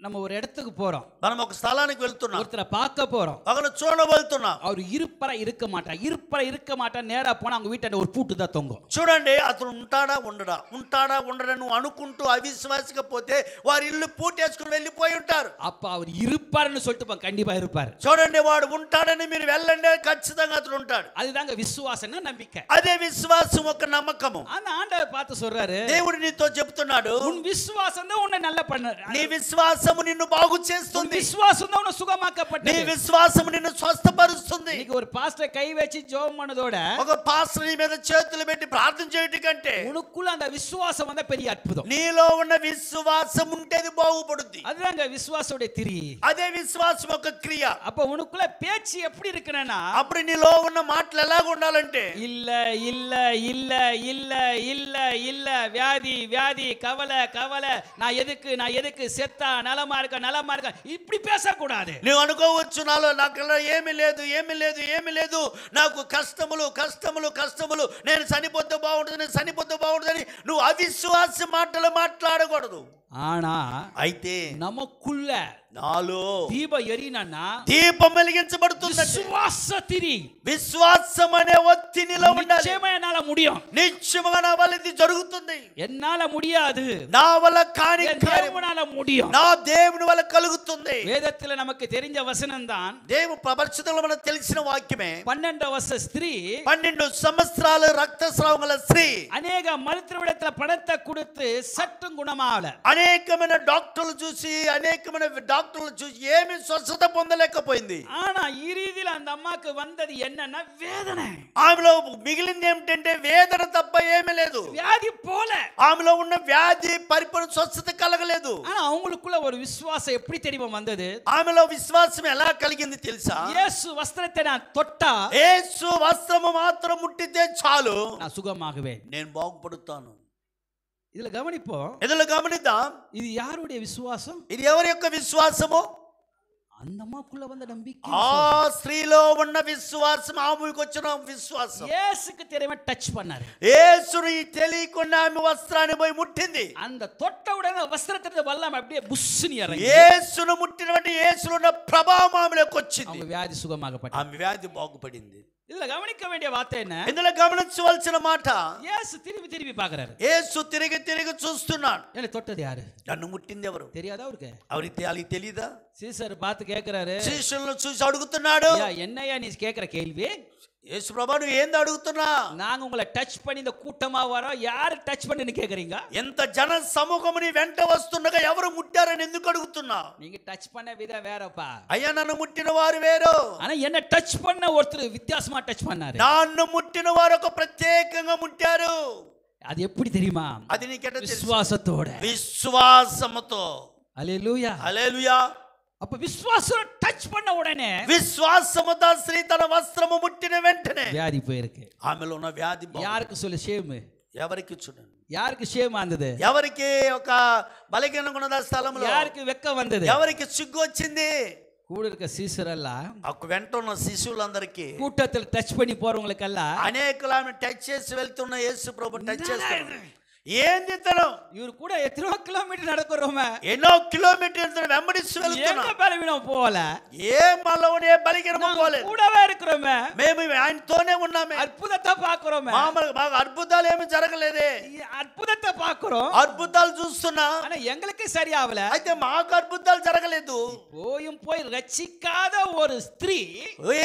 நம்ம ஒரு இடத்துக்கு போறோம், మనం ఒక స్థలానికి వెళ్తున్నాం, ஒருத்தரை பார்க்க போறோம், ఒకరు చూడబోతున్నాం. அவர் இருப்பற இருக்க மாட்டா நேரா போனா அவங்க வீட்டாண்ட ஒரு பூட்டு தான் தொங்கும். చూడండి, అతను ఉంటాడా ఉండడా నువ్వు అనుకుంటూ అవిశ్వాసిగా పోతే వారి ఇల్లు పూటేసుకుని వెళ్ళిపోయి ఉంటారు. அப்ப அவர் இருப்பாருன்னு சொல்லிட்டு கண்டிப்பா இருப்பாரு. చూడండి, వాడు ఉంటాడని మీరు వెళ్ళండి, ఖచ్చితంగా అతను ఉంటాడు. அதுதாங்க விசுவாசம், நம்பிக்கை. అదే విశ్వాసం, ఒక నమ్మకము. அந்த ఆండவர் பார்த்து சொல்றாரு, దేవుడు నీతో చెప్తున్నాడు, உன் விசுவாசம் தான் உன்னை நல்ல பண்ண, నీ విశ్వాసము నిన్ను బాగు చేస్తుంది. விசுவாசம் தான் உன்னை నీ சுகமாக்கப்பட்டது. విశ్వాసము నిన్ను స్వస్థపరుస్తుంది. இன்னைக்கு ஒரு பாஸ்டர் கை வச்சு ஜெபம் பண்ணதோட, ఒక పాస్టర్ నీ మీద చేతులు పెట్టి ప్రార్థన చేయడం కంటే உனக்குள்ள அந்த விசுவாசம் வந்தா பெரிய అద్భుతం. నీలో ఉన్న విశ్వాసం ఉంటేది బాగుపడుద్ది. அதுதாங்க விசுவாசோட திரி. అదే విశ్వాసం ఒక క్రియ. அப்ப உனக்குள்ள பேச்சு எப்படி இருக்குன்னா, అప్పుడు నీలో ఉన్న మాటలు ఎలాగ ఉండాలంటే, இல்ல இல்ல இல்ல இல்ல இல்ல இல்ல வியாதி வியாதி கவலை கவலை, நான் எதுக்கு செத்தா நலமா இருக்க இப்படி பேசக்கூடாது. నువ్వు అనుకోవచ్చు, నాలో నాకు ఏమీ లేదు, నాకు కష్టములు, నేను చనిపోతే బాగుంటుందని నువ్వు అవిశ్వాస మాటలు మాట్లాడకూడదు. ஆனா అయితే நமக்குள்ள నాలో దీపం ఎరిగినా దీపం వెలిగించబడుతుంది. విశ్వాస తిరి, విశ్వాసం అనే ఒత్తి నీలో ఉండాలి. నిశ్చయమే ఎన్నాల ముడియం, నిశ్చయముగా నా వల్ల ఇది జరుగుతుంది. ఎన్నాల ముడియాదు, నా వల్ల కాని దేవునాల ముడియం, నా దేవుని వల్ల కలుగుతుంది. వేదத்துல நமக்கு தெரிஞ்ச వచనం தான், దేవుని ప్రపంచంలో మనకు తెలిసిన వాక్యమే. 12 வருஷ స్త్రీ, 12 సంవత్సరాలు రక్తస్రావం గల స్త్రీ అనేక మరుతువిడத்துல పడத்தை கொடுத்து சட்டும் குணமாகல. అనేకమైన డాక్టర్లు చూసి ఏమీ స్వస్థత పొందలేకపోయింది. ஆனா ఈ రీతిలో அந்த అమ్మకి வந்தது என்னன்னா வேதனை. ఆమెలో మిగిలింది ఏమిటంటే వేదన తప్ప ఏమీ లేదు. వ్యాధి పోల, ఆమెలో ఉన్న వ్యాధి పరిపూర్ణ స్వస్థత కలగలేదు. ஆனா அவங்களுக்குள்ள ஒரு விசுவாசம் எப்படி தெரியுமா வந்தது? ఆమెలో విశ్వాసం ఎలా కలిగింది తెలుసా? యేసు వస్త్రத்தை நான் தொட்டா, యేసు వస్త్రము మాత్రం ముట్టితే చాలు, நான் சுகமாகுவேன், నేను బాగుపడుతాను. இதுல கவனிப்போம். ఎదురు గమనిద్దాం, இது யாருடைய விசுவாசம்? ఇది ఎవరి యొక్క విశ్వాసము? அந்த அம்மாக்குள்ள வந்த நம்பிக்கை. ఆ స్త్రీలో ఉన్న విశ్వాసం, ఆమెకు వచ్చిన విశ్వాసం. యేసుக்கு தெரியாம టచ్ பண்ணாரு. యేసుని తెలియకుండా ఆమె వస్త్రాన్ని పోయి ముట్టింది. அந்த தொட்ட உடனே వస్త్రத்தை వల్లం அப்படியே బుస్సుని ఇறங்கி, యేసును ముట్టినటువంటి యేసులో ఉన్న ప్రభావం ఆమెలోకి వచ్చింది. அவங்க వ్యాధి సుగమాగపడింది. ఆమె వ్యాధి బాగుపడింది. இதுல கவனிக்க வேண்டிய வார்த்தை என்ன? ఇందులో గమనించవలసిన మాట, యేసు తిరిగి பார்க்கறாரு. యేసు తిరిగి చూస్తున్నాడు. என்ன தொட்டது யாரு? నన్ను ముట్టింది ఎవరు? தெரியாதா அவருக்கு? அவருக்கு తెలీదా? சீசர் பார்த்து கேக்குறாரு, శిష్యులను చూసి అడుగుతున్నాడు, என்னையா நீ கேக்குற கேள்வி? యేసు ప్రభు నువ్వు ఏంది అడుగుతున్నా? நாங்க உங்களை டச் பண்ணி இந்த கூட்டமா வரோம், யாரு டச் பண்ணின்னு கேக்குறீங்க? ఎంత జన సమూహము నీ వెంట వస్తుండగా ఎవరు ముట్టారని ఎందుకు అడుగుతున్నా? நீங்க டச் பண்ண விதம் வேறப்பா. అయ్యా నన్ను ముట్టిన వారు వేరు, ஆனா என்ன டச் பண்ண ஒருத்தர் வித்தியாசமா டச் பண்ணாரு. నన్ను ముట్టిన వారు ఒక ప్రత్యేకంగా ముట్టారు. அது எப்படி தெரியுமா? అది నీకెట తెలుసు? విశ్వాసతోడ, విశ్వాసముతో. హల్లెలూయా, హల్లెలూయా. அப்ப விசுவாசம் டச் பண்ண உடனே విశ్వాసముతో స్త్రీ తన వస్త్రము ముట్టిన వెంటనే வியாதி போயிருக்கு. ఆమెలో ఉన్న వ్యాధి யாருக்கு சொல்ல ஷேம்? ఎవరికి చూడండి, யாருக்கு ஷேம் வந்தது? ఎవరికి ఒక బలహీనంగా ఉన్న స్థలంలో யாருக்கு வெக்கம் வந்தது? ఎవరికి సిగ్గు వచ్చింది? கூட இருக்க சீசரெல்லாம், వెంట ఉన్న శిశువులందరికీ, கூட்டத்தில் டச் பண்ணி போறவங்களுக்கெல்லாம் అనేకులు ఆమె టచ్ చేసి వెళ్తున్న యేసు ప్రభు టచ్ చేస్తారు. ఏం చేస్తాను? இவரு கூட எத்தனை கிலோமீட்டர் நடக்கிறோமே, ఎన్నో కిలోమీటర్లు వెంబడిస్తూ వెళ్తున్నాం. எங்க பலவீனம் போல, ఏ మనలోనే బలహీనము పోలేదు. கூடவே இருக்கிறோமே, మేము ఆయనతోనే ఉన్నామే. అద్భుతத்தை பார்க்கிறோமே, మాకు అద్భుతాలు ఏమి జరగలేదే. అద్భుతத்தை பார்க்கிறோம், అద్భుతాలు చూస్తున్నా, ஆனா எங்களுக்கு சரியாவல. అయితే మాకు అద్భుతాలు జరగలేదు. போய் ரட்சிக்காத ஒரு ஸ்திரீ,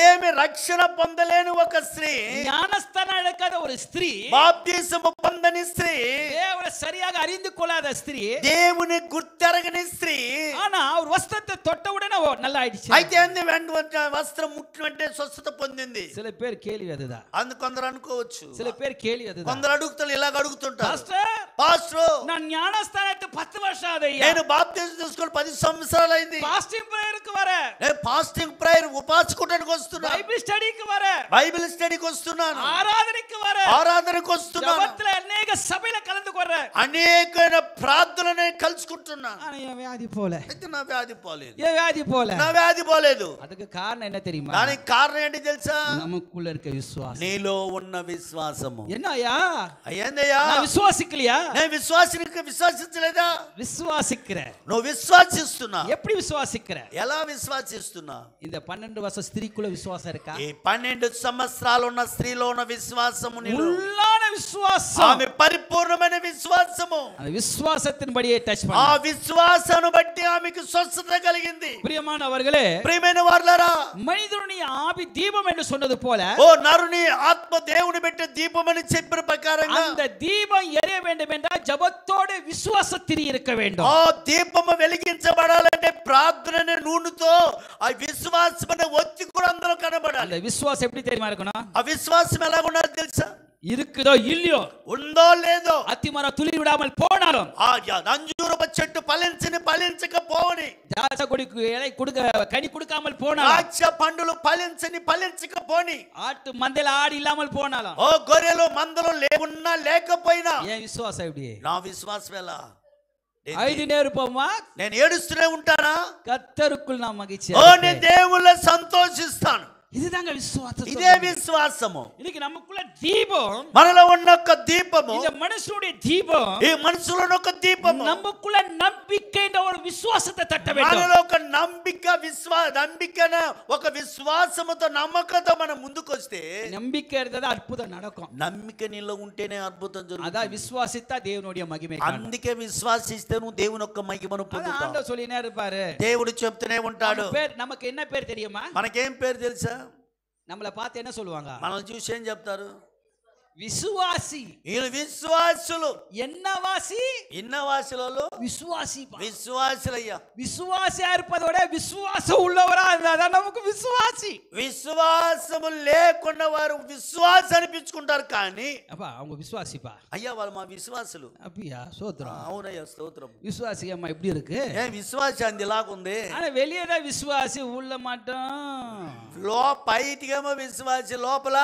ఏమి రక్షణ పొందలేని ఒక స్త్రీ, ஞானஸ்தானம் எடுக்காத ஒரு ஸ்திரீ, బాప్తిసము పొందని స్త్రీ, தேவனை சரியாக அறிந்து கொள்ளாத ஸ்திரீ, దేవుని గుర్తెరగని స్త్రీ, ஆனா ஒரு வஸ்திரத்தை தொட்ட உடனே நல்லா ஆயிடுச்சு. అయితే అంది వెంట వస్త్రం ముట్టినట్టే స్వస్థత పొందింది. சில பேர் கேள்வி அதுதான். అందుకు కొందరు అనుకోవచ్చు, சில பேர் கேள்வி அதுதான். కొందరు అడుగుతారు, ఇలాగ అడుగుతుంటారు, பாஸ்டர், పాస్టర్ நான் ஞானஸ்தானத்தை 10 வருஷம் ஆதையா, నేను బాప్తిసం తీసుకొని 10 సంవత్సరాలు అయింది, பாஸ்டிங் பிரேயருக்கு வரேன், నేను ఫాస్టింగ్ ప్రేయర్ ఉపాసకుడానికి వస్తున్నా, బైబిల్ స్టడీకి வரேன், బైబిల్ స్టడీకి వస్తున్నాను, ఆరాధనకి வரேன், ఆరాధనకు వస్తున్నాను, జబత్ల అనేక సభల కలుసుకొర్றேன், అనేకైన ప్రార్థననే కలుసుకుంటున్నాను. ஆனா என் வியாதி போல, అయితే నా వ్యాధి పోలేదు, என் வியாதி போல. నా వ్యాధి పోలేదు. அதுக்கு காரணம் என்ன தெரியுமா? దానికి కారణం ఏంటి తెలుసా? நமக்குள்ள இருக்க விசுவாசம். నీలో ఉన్న విశ్వాసము. என்னய்யா, అయ్యిందయ్యా, நான் விசுவாசிக்கலையா? నేను విశ్వాసించలేదా? விசுவாசிக்கிற. నువ్వు విశ్వాసిస్తున్నా. எப்படி విశ్వాసిக்கிற? ఎలా విశ్వాసిస్తున్నా? இந்த 12 வருஷ ஸ்திரீக்குள்ள விசுவாசம் இருக்கா? ఈ 12 సంవత్సరాలు ఉన్న స్త్రీలో ఉన్న విశ్వాసము నీలో, உள்ளான விசுவாசம், ఆమె పరిపూర్ణమైన విశ్వాసము. அந்த விசுவாசத்தின்படியே டச் ఆ பண்ண. విశ్వాసాన్ని బట్టి ఆమెకు స్వస్థత కలిగింది. பிரியமானவர்களே, ప్రియమైన వారలారా, மனிதனுடைய ஆவி தீபம் என்று சொன்னது போல, ఓ నరుని ఆత్మ దేవుని పెట్టే దీపం అని చెప్పిన ప్రకారంగా அந்த தீபம் எரிய வேண்டும் என்றால் ஜபத்தோடு விசுவாசத்திரி இருக்க வேண்டும். ఆ దీపము వెలిగించబడాలంటే ప్రార్థన నూనెతో ఆ విశ్వాసమైన ఒత్తి కూడా అందులో కనబడాలి. அந்த விசுவாசம் எப்படி தெரியுமா இருக்கணும்? ఆ విశ్వాసం ఎలా ఉండాలి తెలుసా? இருக்குதோ இல்லையோ, ఉందో లేదో, அத்திமரம் துளிர் விடாமல் போனாலும், ఆ అంజూరపు చెట్టు ఫలించకపోవని, திராட்சை கொடிக்கு இலை கொடுக்க கனி கொடுக்காமல் போனாலும், ద్రాక్ష పండులు ఫలించకపోని, ஆட்டு மந்தையில ஆடு இல்லாமல் போனாலும், ఓ గొర్రెలు మందలు ఉన్నా లేకపోయినా, ஏன் விசுவாசம் எப்படி? నా విశ్వాసం ఎలా? அழுதுனே இருப்போமா? నేను ఏడుస్తూనే ఉంటానా? கர்த்தருக்குள் நான் மகிழ்ச்சி. ఓ నేను దేవుళ్ళ సంతోషిస్తాను. இதுதாங்க விசுவாசம். ఇదే విశ్వాసము. இன்னைக்கு நமக்குள்ள தீபம், మనలో ఉన్న ఒక దీపము, இந்த மனுஷனுடைய தீபம், ఈ మనసులో ఒక దీపము, நமக்குள்ள நம்பிக்கைன்ற ஒரு விசுவாசத்தை தட்ட வேண்டும். మనలో ఒక నమ్మికన ఒక విశ్వాసముతో నమ్మకంతో మనం ముందుకు వస్తే, நம்பிக்கை இருந்தா அற்புதம் நடக்கும். నమ్మిక నీలో ఉంటేనే అద్భుతం జరుగుతుంది. அதான் விசுவாசித்தா தேவனுடைய மகிமை காணும். అందుకే విశ్వాసిస్తే నువ్వు దేవుని యొక్క మహిమను அதான் పొందుతావు. ஆண்டவர் சொல்லினே இருப்பாரு. దేవుడు చెప్తూనే ఉంటాడు. நமக்கு என்ன பேர் தெரியுமா? మనకేం పేరు తెలుసా? நம்மள பார்த்து என்ன சொல்லுவாங்க? మనల్ని చూసి ఏం చెప్తారు? விசுவாசி. వీళ్ళు విశ్వాసులు. என்னவாசி? ఇన్నవాసులలో விசுவாசி. విశ్వాసులయ్యా. விசுவாசியா இருப்பதோட விசுவாசம் உள்ளவரா இருந்தாதான் நமக்கு விசுவாசி. విశ్వాసము లేకుండా వారు విశ్వాసం అనిపించుకుంటారు, కానీ அப்பா அவங்க விசுவாசிப்பா. అయ్యా వాళ్ళు మా విశ్వాసులు. அப்படியா? சோத்ரம். అవునయ్యా, స్తోత్రం. விசுவாசி அம்மா எப்படி இருக்கு? ఏ విశ్వాసి అంది ఇలాగుంది. ஆனா வெளியேதான் விசுவாசி, உள்ள மாட்டோம். బయటికేమో విశ్వాసి, లోపల.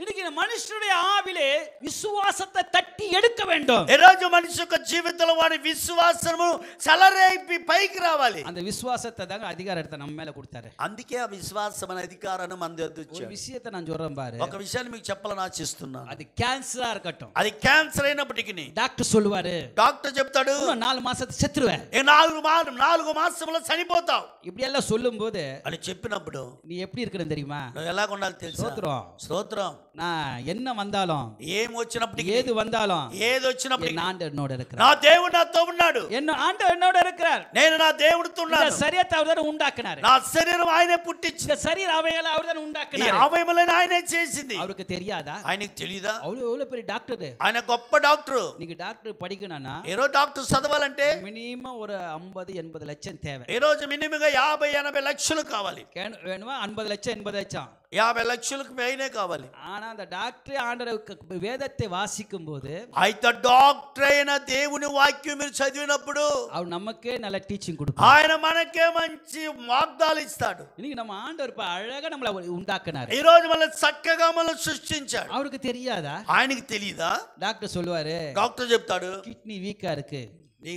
இன்னைக்கு மனுஷனுடைய ஆவிலே விசுவாசத்தை தட்டி எடுக்க வேண்டும். ఈ రోజు మనిషి యొక్క జీవితంలో వారి విశ్వాసము చలరేపి పైకి రావాలి. அந்த విశ్వాసத்தை தாங்க அதிகாரத்தை நம்ம மேல கொடுத்தாரு. అందుకే ఆ విశ్వాసం అనే అధికారాన్ని మన దగ్గర ஒரு ఇచ్చాడు. விஷயத்தை நான் சொல்றேன் பாரு. ఒక విషయాన్ని మీకు చెప్పాలని ఆశిస్తున్నాను. அது கேன்சரா இருக்கட்டும், అది క్యాన్సర్ అయినప్పటికీ டாக்டர் சொல்லுவாரு, డాక్టర్ చెప్తాడు, 4 మాసத்து செத்துருவேன், 4 మాసములో చనిపోతావు இப்படி எல்லாம் சொல்லும் போது అని చెప్పినప్పుడు நீ எப்படி இருக்கணும் தெரியுமா? నువ్వు ఎలా ఉండాలి తెలుసా? స్తోత్రం. స్తోత్రం. நான் என்ன வந்தாலும் ఏం వచ్చినప్పటికీ ஏது வந்தாலும் ఏది వచ్చినప్పటికీ என் ஆண்டவர் என்னோட இருக்கிறார். నా దేవుడు నాతో ఉన్నాడు. என்ன ஆண்டவர் என்னோட இருக்கிறார். నేను నా దేవుడితో இந்த ఉన్నాను. சரீரத்தை அவர்தான் உண்டாக்குனாரு. నా శరీరం ఆయనే పుట్టించి இந்த சரீர அவயங்களை அவர்தான் ఈ உண்டாக்குனாரு. అవయములను ఆయనే చేసింది. அவருக்கு தெரியாதா? ఆయనకి తెలీదా? அவரு எவ்வளவு பெரிய டாக்டர். ఆయన గొప్ప డాక్టర్. நீங்க டாக்டர் படிக்கணும்னா ఏరో డాక్టర్ చదవాలంటే மினிமம் ஒரு 50-80 லட்சம் தேவை. ఈ రోజు మినిమంగా 50-80 లక్షలు కావాలి. வேணுமா 50 லட்சம் 80 லட்சம் 50 లక్షలకు పైనే కావాలి. ஆனா அந்த டாக்டர் ஆண்டவர் வேதத்தை வாசிக்கும் போது అయితే డాక్టర్ అయిన దేవుని వాక్యం మీరు చదివినప్పుడు அவர் நமக்கே நல்ல டீச்சிங் கொடுப்பார். ఆయన మనకే మంచి వాగ్దానాలు ఇస్తాడు. இன்னைக்கு நம்ம ஆண்டவர் இப்ப அழகா நம்மள உண்டாக்குனாரு. ఈ రోజు మనల్ని చక్కగా మనల్ని సృష్టించాడు. அவருக்கு தெரியாதா? ఆయనకి తెలీదా? டாக்டர் சொல்லுவாரு డాక్టర్ చెప్తాడు கிட்னி வீக்கா இருக்கு, నీ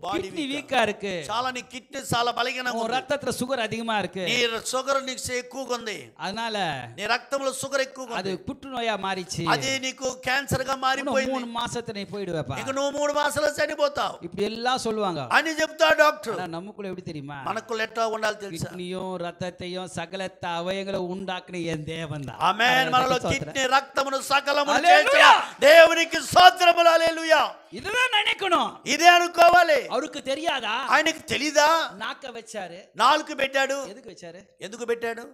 బాడీ கிட்னி வீக்கா இருக்கு, చాలా నీ కిడ్నీ చాలా బలహీనంగా ఉంది. ரத்தத்துல சுகர் அதிகமா இருக்கு, నీ షుగర్ నీకు ఎక్కువగా ఉంది, அதனால నీ రక్తంలో షుగర్ ఎక్కువగా அது ఉంది, புற்றுநோயா மாறிச்சு, అది నీకు క్యాన్సర్ గా మారిపోయింది, 3 மாசத்துல நீ போயிடுவேப்பா, ఇక నువ్వు 3 మాసాలు చనిపోతావు இப்படி எல்லாம் சொல்லுவாங்க. అని చెప్తాడు డాక్టర్. ஆனா நமக்குள்ள எப்படி தெரியுமா? మనకు ఎట్లా ఉండాలి తెలుసా? கிட்னியும் ரத்தத்தையும் சகலத்த அவயங்களை உண்டாக்குன என் தேவன் தான். ఆమేన్. మనలో కిడ్నీ రక్తమును సకలమును హల్లెలూయా. చేసిన దేవునికి స్తోత్రములు. హల్లెలూయా. இதுதான் நினைக்கணும். ఇదే అనుకోవాలి. அவருக்கு தெரியாதா? ఆయనకి తెలీదా? நாக்க வச்சாரு. నాలుగు పెట్టాడు. எதுக்கு வச்சாரு? ఎందుకు పెట్టాడు?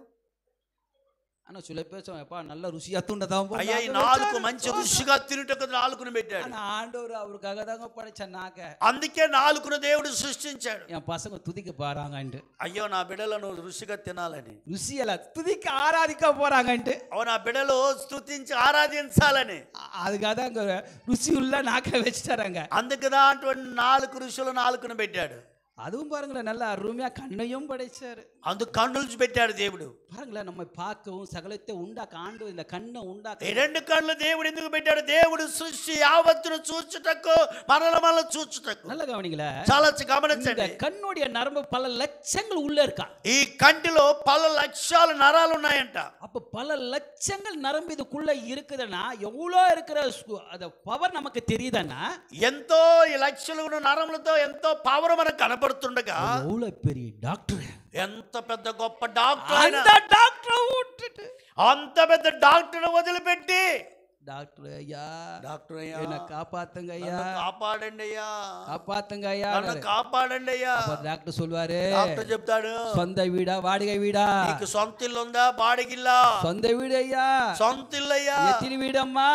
ஆனா சில பேர் சொல்லுவாங்க நல்ல ருசியா துண்டதான் போ. అయ్యా ఈ నాలుగు మంచి రుచిగా తినుటకు నాలుగును పెట్టాడు. ஆனா ஆண்டவர் அவருக்காக தாங்க படைச்ச நாக்க. అందుకే నాలుగును దేవుడు సృష్టించాడు. என் பசங்க துதிக்க போறாங்கன்ட்டு. అయ్యో నా బిడ్డలను రుచిగా తినాలని, ருசியல துதிக்க ஆராதிக்க போறாங்கன்ட்டு. ఓ నా బిడ్డలు స్తుతించి ఆరాధించాలని, அதுக்காக தாங்க ருசி உள்ள நாக்க வச்சுட்டாராங்க. అందుకుదా అటువంటి 4 రుచులు నాలుగును పెట్టాడు. அதுவும் பாருங்களேன் நல்ல அருமையா கண்ணையும் படைச்சாரு. అందుకు కన్నులు పెట్టాడు దేవుడు. பாருங்களேன் நம்ம பார்க்கவும் சகலத்தை உண்டாக்க ஆண்டு இந்த கண்ணை உண்டாக்க. ఈ రెండు కళ్ళు దేవుడు ఎందుకు పెట్టాడు? దేవుడు సృష్టి యావత్తును చూచుటకు, మనల్ని చూచుటకు. நல்ல கவனிங்கள. చాలా இந்த గమనించండి. கண்ணுடைய நரம்பு பல லட்சங்கள் உள்ள இருக்கா. ఈ కంటిలో పలు లక్షల నరాలు ఉన్నాయంట. அப்ப பல லட்சங்கள் நரம்பு இதுக்குள்ள இருக்குதுன்னா எவ்வளோ இருக்கிற அத பவர் நமக்கு தெரியுதுன்னா, ఎంతో ఈ లక్షలు నరములతో ఎంతో పవర్ మనకు కనపడుతుండగా எவ்வளோ பெரிய டாக்டர், ఎంత పెద్ద గొప్ప డాక్టర్, அந்த டாக்டர் விட்டுட்டு అంత పెద్ద డాక్టర్ వదిలిపెట్టి, டாக்டர் ஐயா డాక్టర్ అయ్యా என்ன காப்பாத்துங்க ஐயா, కాపాడండి అయ్యా, காப்பாத்துங்க ஐயா. నన్ను కాపాడండి అయ్యా. அப்ப டாக்டர் சொல்வாரு డాక్టర్ చెప్తాడు, சொந்த வீடா வாடகை வீடா? నీకు సొంత ఇల్లు ఉందా బాడిగిల్లా? சொந்த வீடு ஐயா. సొంత ఇల్లు అయ్యా. எத்தனை வீடம்மா?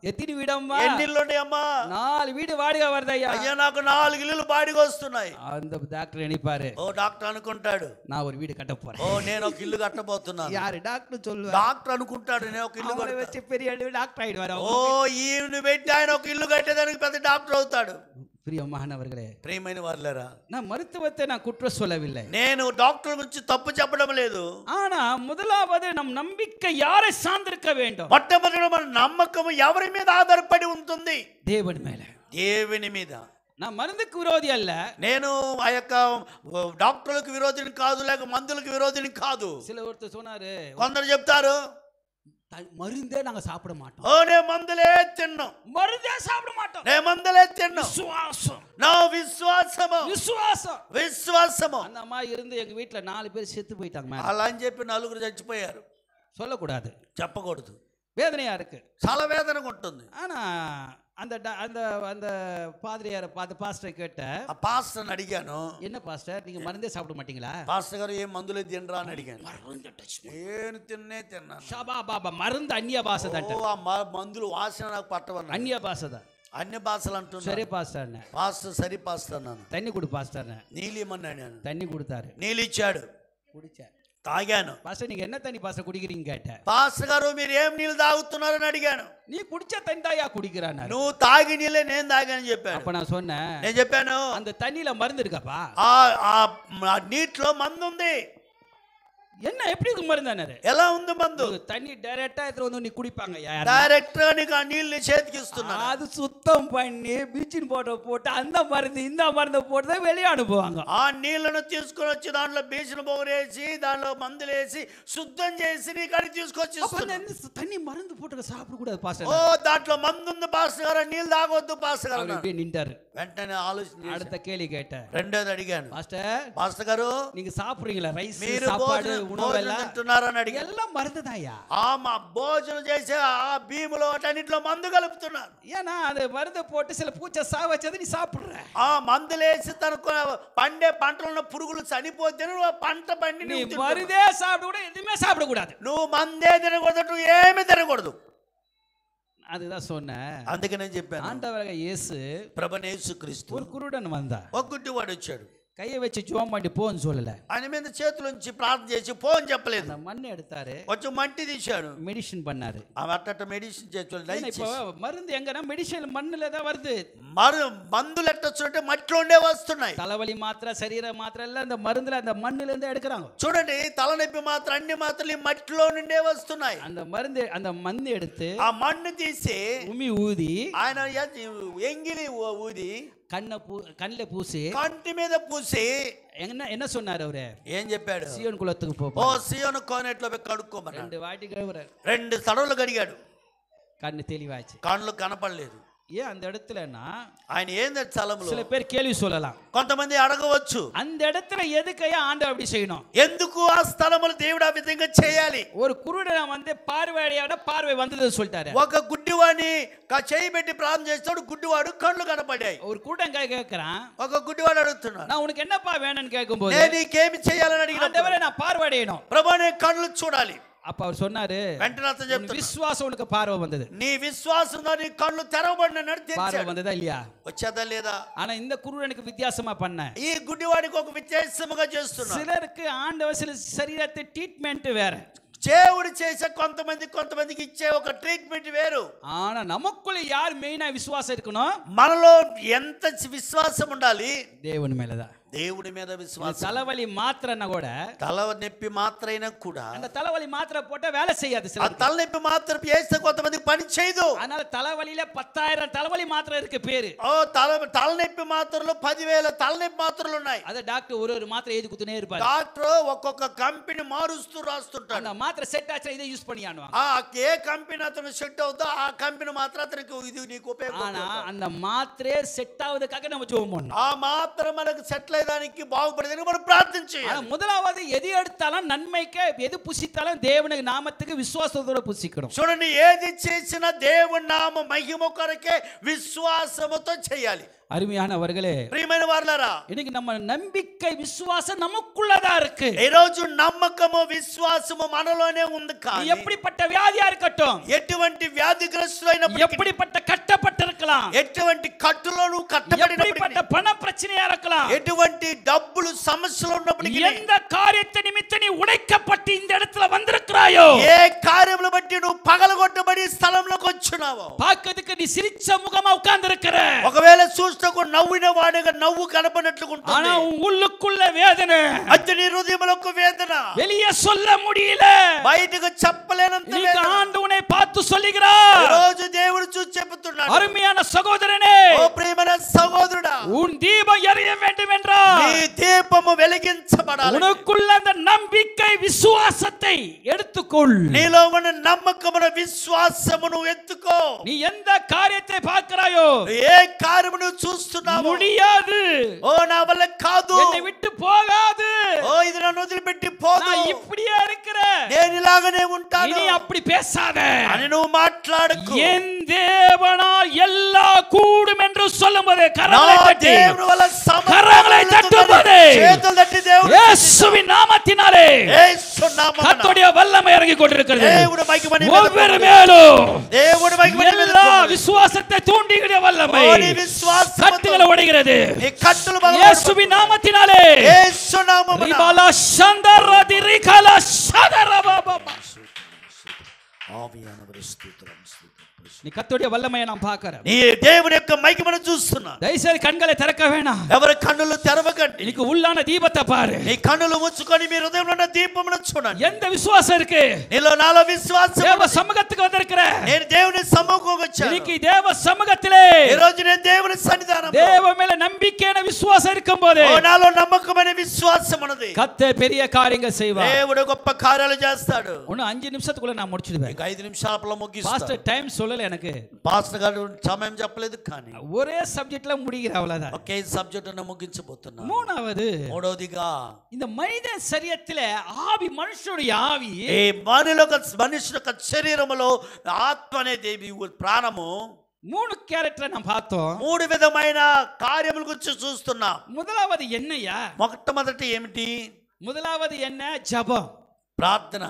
ఎత్తిని వీడమ్మా? ఎన్ని ఇల్లు ఉన్నాయమ్మా? 4 வீடு வாடகை வருதయ్யா. అయ్యా నాకు 4 ఇల్లులు బాడిగ వస్తున్నాయి. அந்த டாக்டர் நினைப்பாரு, ఓ డాక్టర్ అనుకుంటాడు, நான் ஒரு வீடு கட்ட போறேன். ఓ నేను ఒక ఇల్లు కట్టబోతున్నాను. யாரு டாக்டர் சொல்லுவாரு? డాక్టర్ అనుకుంటాడు నేను ఒక ఇల్లు அவரை కడతా. வச்சு பெரிய டாக்டர் ஆயிடுவாரு. ఓ ఈయన పెట్టి ఆయన ఒక ఇల్లు కట్టేదానికి పెద్ద డాక్టర్ అవుతాడు. பிரியமானவர்களே, ప్రియమైన వారులారా, நான் மருத்துவத்தை நான் குற்றம் சொல்லவில்லை. నేను డాక్టర్ గురించి తప్పు చెప్పడం లేదు. ஆனா முதலாவது நம் நம்பிக்கை யாரை சார்ந்திருக்க வேண்டும்? మొట్టమొదటి మన నమ్మకం ఎవరి మీద ఆధారపడి ఉంటుంది? தேவன் மேல. దేవుని మీద. நான் மருந்துக்கு விரோதி அல்ல. నేను ఆ యొక్క డాక్టర్లకు విరోధిని కాదు, లేక మందులకు విరోధిని కాదు. சில ஒருத்தர் சொன்னாரு, కొందరు చెప్తారు மருந்தே நாங்க சாப்பிட மாட்டோம். ఓ నేను మందులే తిన్నాం, மருந்தே சாப்பிட மாட்டோம். నేను మందులే తిన్నాం. விசுவாசம், నా విశ్వాసము, விசுவாசம். విశ్వాసము. அந்த அம்மா இருந்து எங்க வீட்டுல 4 பேர் செத்து போயிட்டாங்க மேடம். అలా అని చెప్పి 4 చచ్చిపోయారు. சொல்லக்கூடாது, చెప్పకూడదు. வேதனையா இருக்கு. చాలా వేదనగా ఉంటుంది. ஆனா அந்த அந்த அந்த பாதிரியாரை பார்த்து பாஸ்டரை கேட்ட, ఆ పాస్టర్ని అడిగాను, என்ன பாஸ்டர் நீங்க மருந்தே சாப்பிட மாட்டீங்களா? పాస్టర్ గారు ఏం మందులే తినరా అని అడిగాను. నేను తిన్నాను. ஷபா பாபா மருந்து அந்நிய பாஷை தான். ఓ ఆ మందులు వాసన నాకు పట్టవన్నా. அந்நிய பாஷை தான். అన్ని భాషలు అంటున్నా. சரி பாஸ்டர், పాస్టర్ సరి పాస్టర్ అన్నాను. தண்ணி கொடு பாஸ்டர். నీళ్ళు ఇమ్మన్నాను. నేను தண்ணி கொடுத்தாரு, నీళ్ళు ఇచ్చాడు, குடிச்சேன். తాగాను. பாஸ்டர் நீங்க என்ன தண்ணி பாஸ்டர் குடிக்கிறீங்க கேட்டேன். పాస్టర్ గారు మీరు ఏం నీళ్ళు తాగుతున్నారని అడిగాను. நீ குடிச்ச தண்ணி தாயா குடிக்கிறான். నువ్వు తాగి నీళ్ళే నేను తాగానని చెప్పాను. அப்ப நான் சொன்னேன், నేను చెప్పాను அந்த தண்ணியில மருந்து இருக்காப்பா? ఆ నీటిలో మందు ఉంది. என்ன எப்படி மருந்தானாரு? ఎలా ఉంది మందు? தண்ணி டைரக்டா எடுத்து வந்து நீ குடிப்பாங்க. డైరెక్ట్ గా నీకు ఆ నీళ్ళని చేతికి ఇస్తున్నా. அது சுத்தம் பண்ணி பீச்சின் போட்டு அந்த மருந்து இந்த மருந்து போட்டு தான் வெளியே அனுப்புவாங்க. ఆ నీళ్లను తీసుకొని వచ్చి దాంట్లో బీచిన పొగరేసి దాంట్లో మందులు వేసి శుద్ధం చేసి నీ కాడికి తీసుకొచ్చి தண்ணி மருந்து போட்டு சாப்பிட கூடாது பாஸ்டர். ఓ దాంట్లో మందు ఉంది పాస్టర్ గారు, నీళ్ళు తాగొద్దు పాస్టర్ గారు. அப்படியே நின்றாரு. వెంటనే ఆలోచన அடுத்த கேள்வி கேட்டேன், రెండోది అడిగాను, பாஸ்டர் పాస్టర్ గారు நீங்க சாப்பிடுறீங்களா ரைஸ் మీరు சாப்பாடு உணவெல்லாம் తింటున్నారని అడిగారు. எல்லாம் மருந்துதான்யா. మా భోజనం చేసే ఆ భీములో అన్నింటిలో మందు కలుపుతున్నారు. ஏன்னா அது மருந்து போட்டு சில பூச்சை சாவச்சது நீ சாப்பிடுற. ఆ మందులేసి తనకు పండే పంటలో పురుగులు చనిపోతే పంట పండి நீ மருந்தே சாப்பிட கூட எதுவுமே சாப்பிட கூடாது. నువ్వు మందే తినకూడదు, నువ్వు ఏమీ తినకూడదు. அதுதான் சொன்னேன். అందుకే నేను చెప్పాను, ஆண்டவராக இயேசு ప్రభువైన యేసుక్రీస్తు ஒரு குருடன் வந்தா, ఒక గుడ్డివాడు వచ్చాడు. கையை வச்சு ஜோம் பண்ணி போன்னு சொல்லல, ఆయన మీద చేతులుంచి ప్రార్థన చేసి పో అని చెప్పలేదు. அந்த மண்ணை எடுத்தாரு, కొంచెం మట్టి తీశాడు, மெடிசின் பண்ணாரு. అట్ట మెడిసిన్ చేసి இப்போ மருந்து எங்கன்னா மெடிசின் மண்ணுல தான் வருது. మందులు ఎట్టొచ్చుంటే మట్టిలోనే వస్తున్నాయి. தலைவலி மாத்திரை, சரீர மாத்திரை எல்லாம் அந்த மருந்துல அந்த மண்ணுல இருந்து எடுக்கிறாங்க. చూడండి, తలనొప్పి మాత్రం అన్ని మాత్రలు ఈ మట్టిలో నుండే వస్తున్నాయి. அந்த மருந்து எடுத்து ఆ మన్ను తీసి உமி ஊதி ఆయన ఎంగిలి ఊది கண்ணில பூசி కంటి మీద పూసి என்ன சொன்னாரு அவரு? ఏం చెప్పాడు? సియోన్ కులத்துக்கு పో. సియోను కోనేట్లో కడుక్కోమని 2 వాటి కడుగుறாரு. 2 తడవలు కడిగాడు. கண்ணு தெளிவாச்சு, కళ్ళు కనపడలేదు. ஏன் அந்த இடத்துலனா ఆయన ఏంది స్థలంలో சில பேர் கேள்வி சொல்லலாம், కొంతమంది అడగవచ్చు, அந்த இடத்துல எதுக்கையா ஆண்டவர் அப்படி செய்யணும்? ఎందుకు ఆ స్థలములో దేవుడు ఆ విధంగా చేయాలి? ஒரு குருடன் வந்து பார்வையடையாட பார்வை வந்தது சொல்லிட்டாரு. ఒక గుడ్డివాడిని చేయి పెట్టి ప్రార్థన చేస్తాడు, గుడ్డివాడు కళ్ళు కనపడాయి. ஒரு குருடன் கேக்குறான், ఒక గుడ్డివాడు అడుగుతున్నాడు, நான் ఉనకు என்னப்பா வேணும்னு கேக்கும்போது, నేను నీకేమి చేయాలని అడిగినప్పుడు, ஆண்டவரே நான் பார்வையடையணும். ప్రభువా నీ కళ్ళు చూడాలి. அப்ப அவர் சொன்னாரு, వెంటనే అతను చెప్తున్నాడు, విశ్వాసం ఉనకు பார்வை வந்தது. నీ విశ్వాసంతో నీ కళ్ళు తెరవబడినట్టు பார்வை తెరిచాడు. வந்ததா இல்லையா? వచ్చేదా లేదా? ஆனா இந்த குருடனுக்கு வித்தியாசமா பண்ண, ఈ గుడ్డివాడికి ఒక వ్యత్యాసముగా చేస్తున్నాడు. சிலருக்கு ஆண்டவர் சில சரீரத்தை ட்ரீட்மெண்ட் வேற, దేవుడు చేసే కొంతమందికి ఇచ్చే ఒక ట్రీట్మెంట్ వేరు. ஆனா நமக்குள்ள யார் மெயினா விசுவாசம் இருக்கணும்? మనలో ఎంత విశ్వాసం ఉండాలి? దేవుని மேலதான். దేవుడి మీద విశ్వాసం. தலைவலி மாத்திரைன்னா கூட, తలనొప్పి మాత్రైనా కూడా அந்த தலைவலி மாத்திரை போட்டா வேலை செய்யாது. ఆ తలనొప్పి మాత్ర వేస్తే కొంతమందికి పని చేయదు. அதனால தலைவலியில 10,000 தலைவலி மாத்திரை இருக்கு பேரு. తలనొప్పి మాత్రలు 10,000 తలనొప్పి మాత్రలు ఉన్నాయి. అదే డాక్టర్ ஒரு மாத்திரை எழுதி குத்துனே இருப்பாரு. డాక్టర్ ఒక్కొక్క కంపెనీ మారుస్తూ రాస్తుంటాడు. அந்த மாத்திரை సెట్ ఆచా ఇదే యూస్ பண்ணியானுவாங்க. ఏ కంపెనీ అతను సెట్ అవుతుందో ఆ కంపెనీ మాత్రం అతనికి ఇది నీకు ఉపయోగపడుతుంది. ஆனா அந்த மாத்திரை செட் ஆவதுக்காக நம்ம ஜெபம் பண்ணணும். ఆ మాత్రం మనకు సెట్ అయ్యేదానికి బాగుపడేదానికి మనం ప్రార్థన చేయాలి. முதலாவது எது எடுத்தாலும் நன்மைக்கு, எது புசித்தாலும் దేవుని నామத்துக்கு విశ్వాసతోட పుసికడం. చూడండి, ఏది చేసినా దేవుని నామ మహిమ కొరకే విశ్వాసముతో చేయాలి. அருமையானவர்களே, ప్రియమైన వారలారా, இன்னைக்கு நம்ம நம்பிக்கை விசுவாசம் நமக்குள்ளதா இருக்கு. ఈ రోజు నమ్మకము విశ్వాసము మనలోనే ఉంది. కానీ எப்படிப்பட்ட வியாதியா இருக்கட்டும், ఎటువంటి వ్యాధిగ్రస్తులైనప్పటికీ, எப்படிப்பட்ட கட்டப்பட்டிருக்கலாம், ఎటువంటి కట్టులోను కట్టబడినప్పటికీ, எப்படிப்பட்ட பண பிரச்சனையா இருக்கலாம், ఎటువంటి డబ్బులు సమస్యలు ఉన్నప్పటికీ, எந்த காரியத்தை நிமித்த நீ உடைக்கப்பட்டு இந்த இடத்துல வந்திருக்கிறாயோ, ఏ కార్యములు బట్టి నువ్వు పగలగొట్టబడి స్థలంలోకి వచ్చున్నావో, பார்க்கிறதுக்கு நீ சிரிச்ச முகமா உட்கார்ந்து இருக்கிற, ఒకవేళ చూస్తూ నవ్విన వాడిగా నవ్వు కనపడినట్లుగా ఉంటుంది, ஆனா உள்ளுக்குள்ள வேதனை, అది నీ హృదయములకు వేదన, வெளியே சொல்ல முடியல, బయటకు చెప్పలేనంత இன்னைக்கு వేదన. ஆண்டவர் உன்னை பார்த்து சொல்லுகிறார். ఈ రోజు దేవుడు చూసి చెబుతున్నాడు, அருமையான சகோதரனே, ఓ ప్రియమైన సహోదరుడా, உன் தீபம் எரிய வேண்டும் என்றால் నీ దీపము వెలిగించబడాలి. உனக்குள்ள அந்த நம்பிக்கை விசுவாசத்தை எடுத்துக்கொள். నీలో ఉన్న నమ్మకమును విశ్వాసమును ఎత్తుకో. நீ எந்த காரியத்தை பார்க்கிறாயோ, ఏ కార్యమును చూస్తున్నావు, முடியாது, ఓ నా వల్ల కాదు, என்னை விட்டு போகாது, ఓ ఇది నన్ను వదిలిపెట్టి పోదు, நான் இப்படியே இருக்கிற, నేను ఇలాగనే ఉంటాను இனி அப்படி பேசாத, అని నువ్వు మాట్లాడకు. என் தேவனால் எல்லா கூடும் என்று சொல்லும்போது నా கரங்களை தட்டி, దేవుని వల్ల సమస్తం கரங்களை தட்டும்போது, చేతులు తట్టి దేవుడు இயேசுவின் நாமத்தினாலே యేసు నామమున கர்த்தருடைய வல்லமை இறங்கி கொண்டிருக்கிறது. దేవుడు మహిమని ஒவ்வொரு மேலும் దేవుడు మహిమని எல்லா விசுவாசத்தை தூண்டுகிற வல்லமை నీ విశ్వాసముతో கட்டுகளை உடைகிறது. నీ కట్టులు இயேசுவின் நாமத்தினாலே యేసు నామమున ரிபாலா சந்தரதி ரிகலா சதரபாபா. ఆవియానవరి స్తోత్రం நீ கர்த்தருடைய வல்லமையை நான் பார்க்கிறேன். నీ దేవుని యొక్క మహిమను చూస్తున్నా. దయచేసి కண்களை తెరక వేణాం. ఎవరి కన్నులు తెరవకండి. నీకు உள்ளான దీపத்தை பாரு. నీ కన్నులు ముచ్చుకొని మీ హృదయంలో ఉన్న దీపమును చూడండి. எந்த விசுவாசம் இருக்கு? నీలో నాలో విశ్వాసం. தேவ சமூகத்துக்கு வந்திருக்கிற నేను దేవుని సముఖంకి వచ్చాను. இன்னைக்கு தேவ சமூகத்திலே ఈ రోజు నేను దేవుని సన్నిధానంలో தேவ மேல நம்பிக்கையான விசுவாசம் இருக்கும்போது నాలో నమ్మకమైన విశ్వాసం ఉన్నది. கர்த்தர் பெரிய காரியங்கள் செய்வார். దేవుడు గొప్ప కార్యాలు చేస్తాడు. இன்னும் 5 నిమిషத்துக்குள்ள நான் முடிச்சிடுவேன். ఇంకా 5 నిమిషాలలో ముగిస్తా. பாஸ்டர் டைம் சொல்லல எனக்கு. పాస్టర్ గారు సమయం చెప్పలేదు, కానీ ஒரே సబ్జెక్ట్ல முடிகிற అవ్వలதான். ఒకే సబ్జెక్ట్ ను ముగించబోతున్నా. மூணாவதுగా இந்த மனித శరీరத்திலே ఆవి మనుషుడి ఆవి ఈ మనుషుల యొక్క శరీరములో ఆత్మ అనేది ప్రాణము 3 క్యారెక్టర్ మనం பார்த்தோம். 3 విధమైన కార్యముల గురించి చూస్తున్నాం. முதலாவது என்னையா? మొట్టమొదటి ఏమిటి? முதலாவது என்ன? ஜெபம், ప్రార్థన.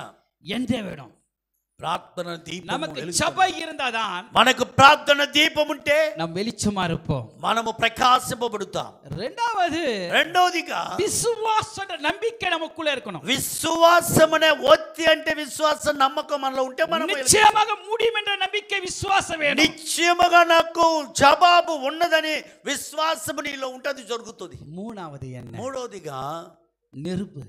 ఎంతే వేడం ప్రార్థన దీపం. நமக்கு ஜெபம் இருந்தாதான், మనకు ప్రార్థన దీపం ఉంటే நாம் வெளிச்சமா இருப்போம், మనము ప్రకాశింపబడతాం. రెండోదిగా విశ్వాసం నம்பிக்கை நமக்குள்ள இருக்கணும். విశ్వాసం అనే ఒత్తి అంటే విశ్వాసం నమ్మకం మనలో ఉంటే మనం నిశ్చయముగా முடியும் என்ற நம்பிக்கை విశ్వాసం వేணும். నిశ్చయముగా నాకు జవాబు ఉన్నదని విశ్వాసం నీలో ఉంటది, జరుగుతుంది. మూడోదిగా நெருப்பு,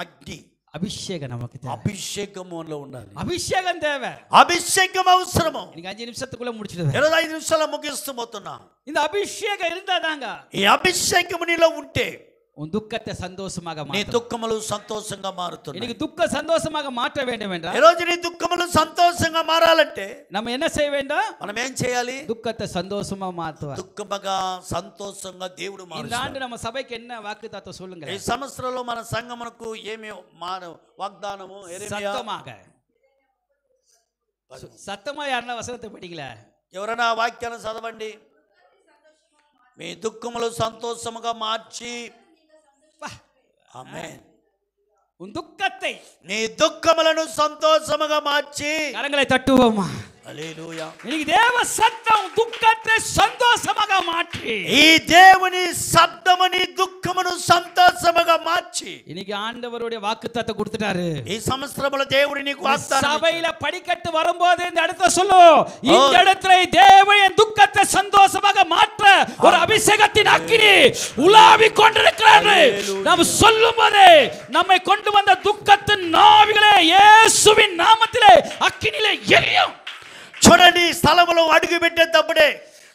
అగ్ని, అభిషేకం. நமக்கு தேவை. అభిషేకములో ఉండాలి. అభిషేకం தேவை. అభిషేకం అవసరము. இன்னைக்கு 5 నిమిషத்துக்குள்ள முடிச்சிடுவேன். 25 నిమిషాల ముగిస్తుపోతున్నా. இந்த అభిషేకం இருந்தாதாங்க, ఈ అభిషేకం నీలో ఉంటే உன் துக்கத்தை சந்தோஷமாக மாற்று. నీ దుఃఖములు సంతోషంగా మారుతుంది. నీకు దుఃఖ సంతోషமாக மாற்ற வேண்டும் என்றால், ఈ రోజు నీ దుఃఖములు సంతోషంగా మారాలంటే நம்ம என்ன செய்ய வேண்டும்? మనం ఏం చేయాలి? దుఃఖத்தை సంతోషமா மாற்றுவார். దుఃఖముగా సంతోషంగా దేవుడు మారుస్తాడు. இந்த ஆண்டு நம்ம சபைக்கு என்ன வாக்குத்தத்தம் சொல்லுங்க. ఈ సంవత్సరంలో మన సంఘమునకు ఏమి వాగ్దానము? సత్తమా యారన్నా వసనத்தை படிக்கல, ఎవరైనా వాక్యాన్ని చదవండి. మీ దుఃఖములు సంతోషముగా మార్చి, ఆమేన్, உன் துக்கத்தை, నీ దుఃఖములను సంతోషముగా మార్చి, కరங்களை తట్టుவோமா. హల్లెలూయా. இன்னைக்கு தேவ சத்தம் దుఃఖத்தை సంతోషముగా மாற்றி, ఈ దేవుని శబ్దము నీ దుఃఖమును సంతోషముగా మార్చి, இன்னைக்கு ஆண்டவருடைய வாக்குத்தத்தம் கொடுத்துட்டாரு. ఈ సంవత్సరములో దేవుడు నీకు వాగ్దానం. సభையில படிக்கட்டு வரும்போது இந்த இடத்துல சொல்லு, இந்த இடத்துல தேவன் துக்கத்தை சந்தோஷமாக மாற்ற ஒரு அபிஷேகத்தின் அக்கினி உலாவி கொண்டிருக்கிறாரு. நாம் சொல்லும்போது நம்மை கொண்டு வந்த துக்கத்தின் ஆவிகளே இயேசுவின் நாமத்திலே அக்கினியிலே எரியும். చూడండి, స్థలములో అడుగు పెట్టేటప్పుడే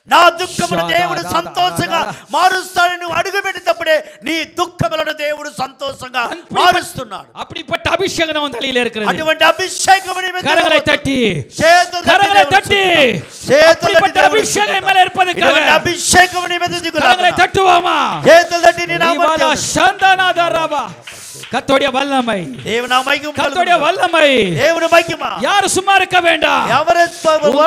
నా దుఃఖమును దేవుడు సంతోషంగా మారుస్తాడని నువ్వు అడుగు పెట్టేటప్పుడే నీ దుఃఖములను దేవుడు సంతోషంగా మారుస్తున్నాడు. அப்படிப்பட்ட அபிஷேகம் நம்ம தலையில இருக்குது. అటువంటి అభిషేకం నీ మీద కరங்களை தட்டி, కరங்களை தட்டி, அப்படிப்பட்ட అభిషేகம் மேல இருப்பதற்காக అభిషేకం నీ మీద దిగులా. కరங்களை தட்டுவோமா? చేతులు తట్టి నీ నామములో சந்தனாதரபா. கர்த்தருடைய வல்லமை, தேவனா மகிமை, கர்த்தருடைய வல்லமை, தேவன மகிமை. யார் சும்மா இருக்க வேண்டாம். ఎవరు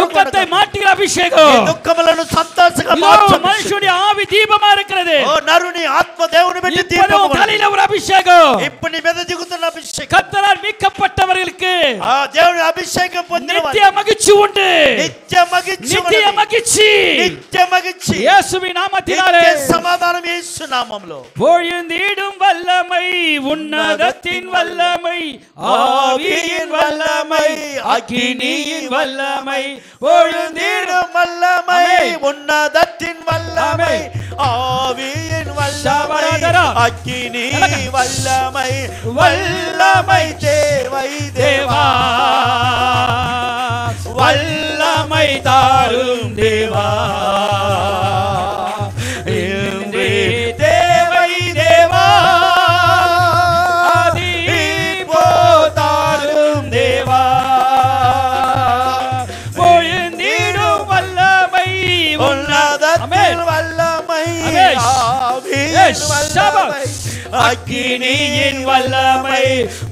துக்கத்தை மாற்றுகிற அபிஷேகம், துக்கములను సంతోషంగా మార్చు. మనుషుడి ఆవి దీపమా இருக்கிறது. ఓ నరుని ఆత్మ దేవుని పెట్టి దీపము. தலையில ஒரு அபிஷேகம், ఇప్పుడు నీ మీద దిగుతున్న అభిషేకం. కర్తరాல் மீட்கப்பட்டவர்களுக்கு ఆ దేవుని అభిషేకం పొందినవారు నిత్య మగిచి ఉండు. నిత్య మగిచి, నిత్య మగిచి, నిత్య మగిచి. యేసుவின் நாமத்தினாலே சமாதானம் இயேசு நாமములో. பொழிந்திடும் வல்லமை, உன்னதத்தின் வல்லமை, ஆவியின் வல்லமை, அக்கினியின் வல்லமை, பொழிந்திடும் வல்லமை, உன்னதத்தின் வல்லமை, ஆவியின் வல்லமை, அக்கினி வல்லமை, வல்லமை தேவை தேவா, வல்லமை தாரும் தேவா, தேவை தேவா, அதிபோ தாரும் தேவா, பொழிந்திடும் வல்லமை, உன்னதத்தின் வல்லமை, ஆவியின் வல்லமை, அக்கினியின் வல்லமை,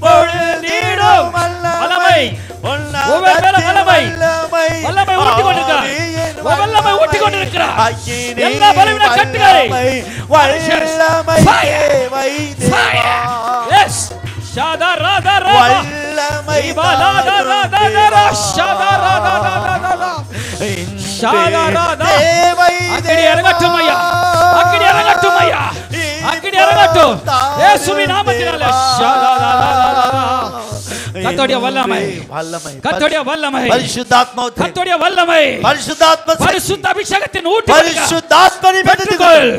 பொழிந்திடும் வல்லமை, உன்னதத்தின் வல்லமை, வல்லமை ஊட்டி கொண்டிருக்கிறார், வல்லமை ஊட்டி கொண்டிருக்கிறார். எல்லா பலவீன கட்டுகளை வல்லமை தேவை தேவா. எஸ் ஷாதராதரா வல்லமை பாலாதராதரா ஷாதராதரா ஷாதராதரா தேவை தேவா. இறங்கட்டும் ஐயா, அக்கினி இறங்கட்டும் ஐயா, அக்கினி இறங்கட்டும் இயேசுவின் நாமத்தினாலே. ஷாதராதரா கர்த்தருடைய வல்லமை கர்த்தருடைய வல்லமை பரிசுத்தாத்மா கர்த்தருடைய வல்லமை பரிசுத்தாத்மா பரிசுத்த அபிஷேகத்தின் ஊற்று பரிசுத்தாத்மாவை பெற்றுக்கொள்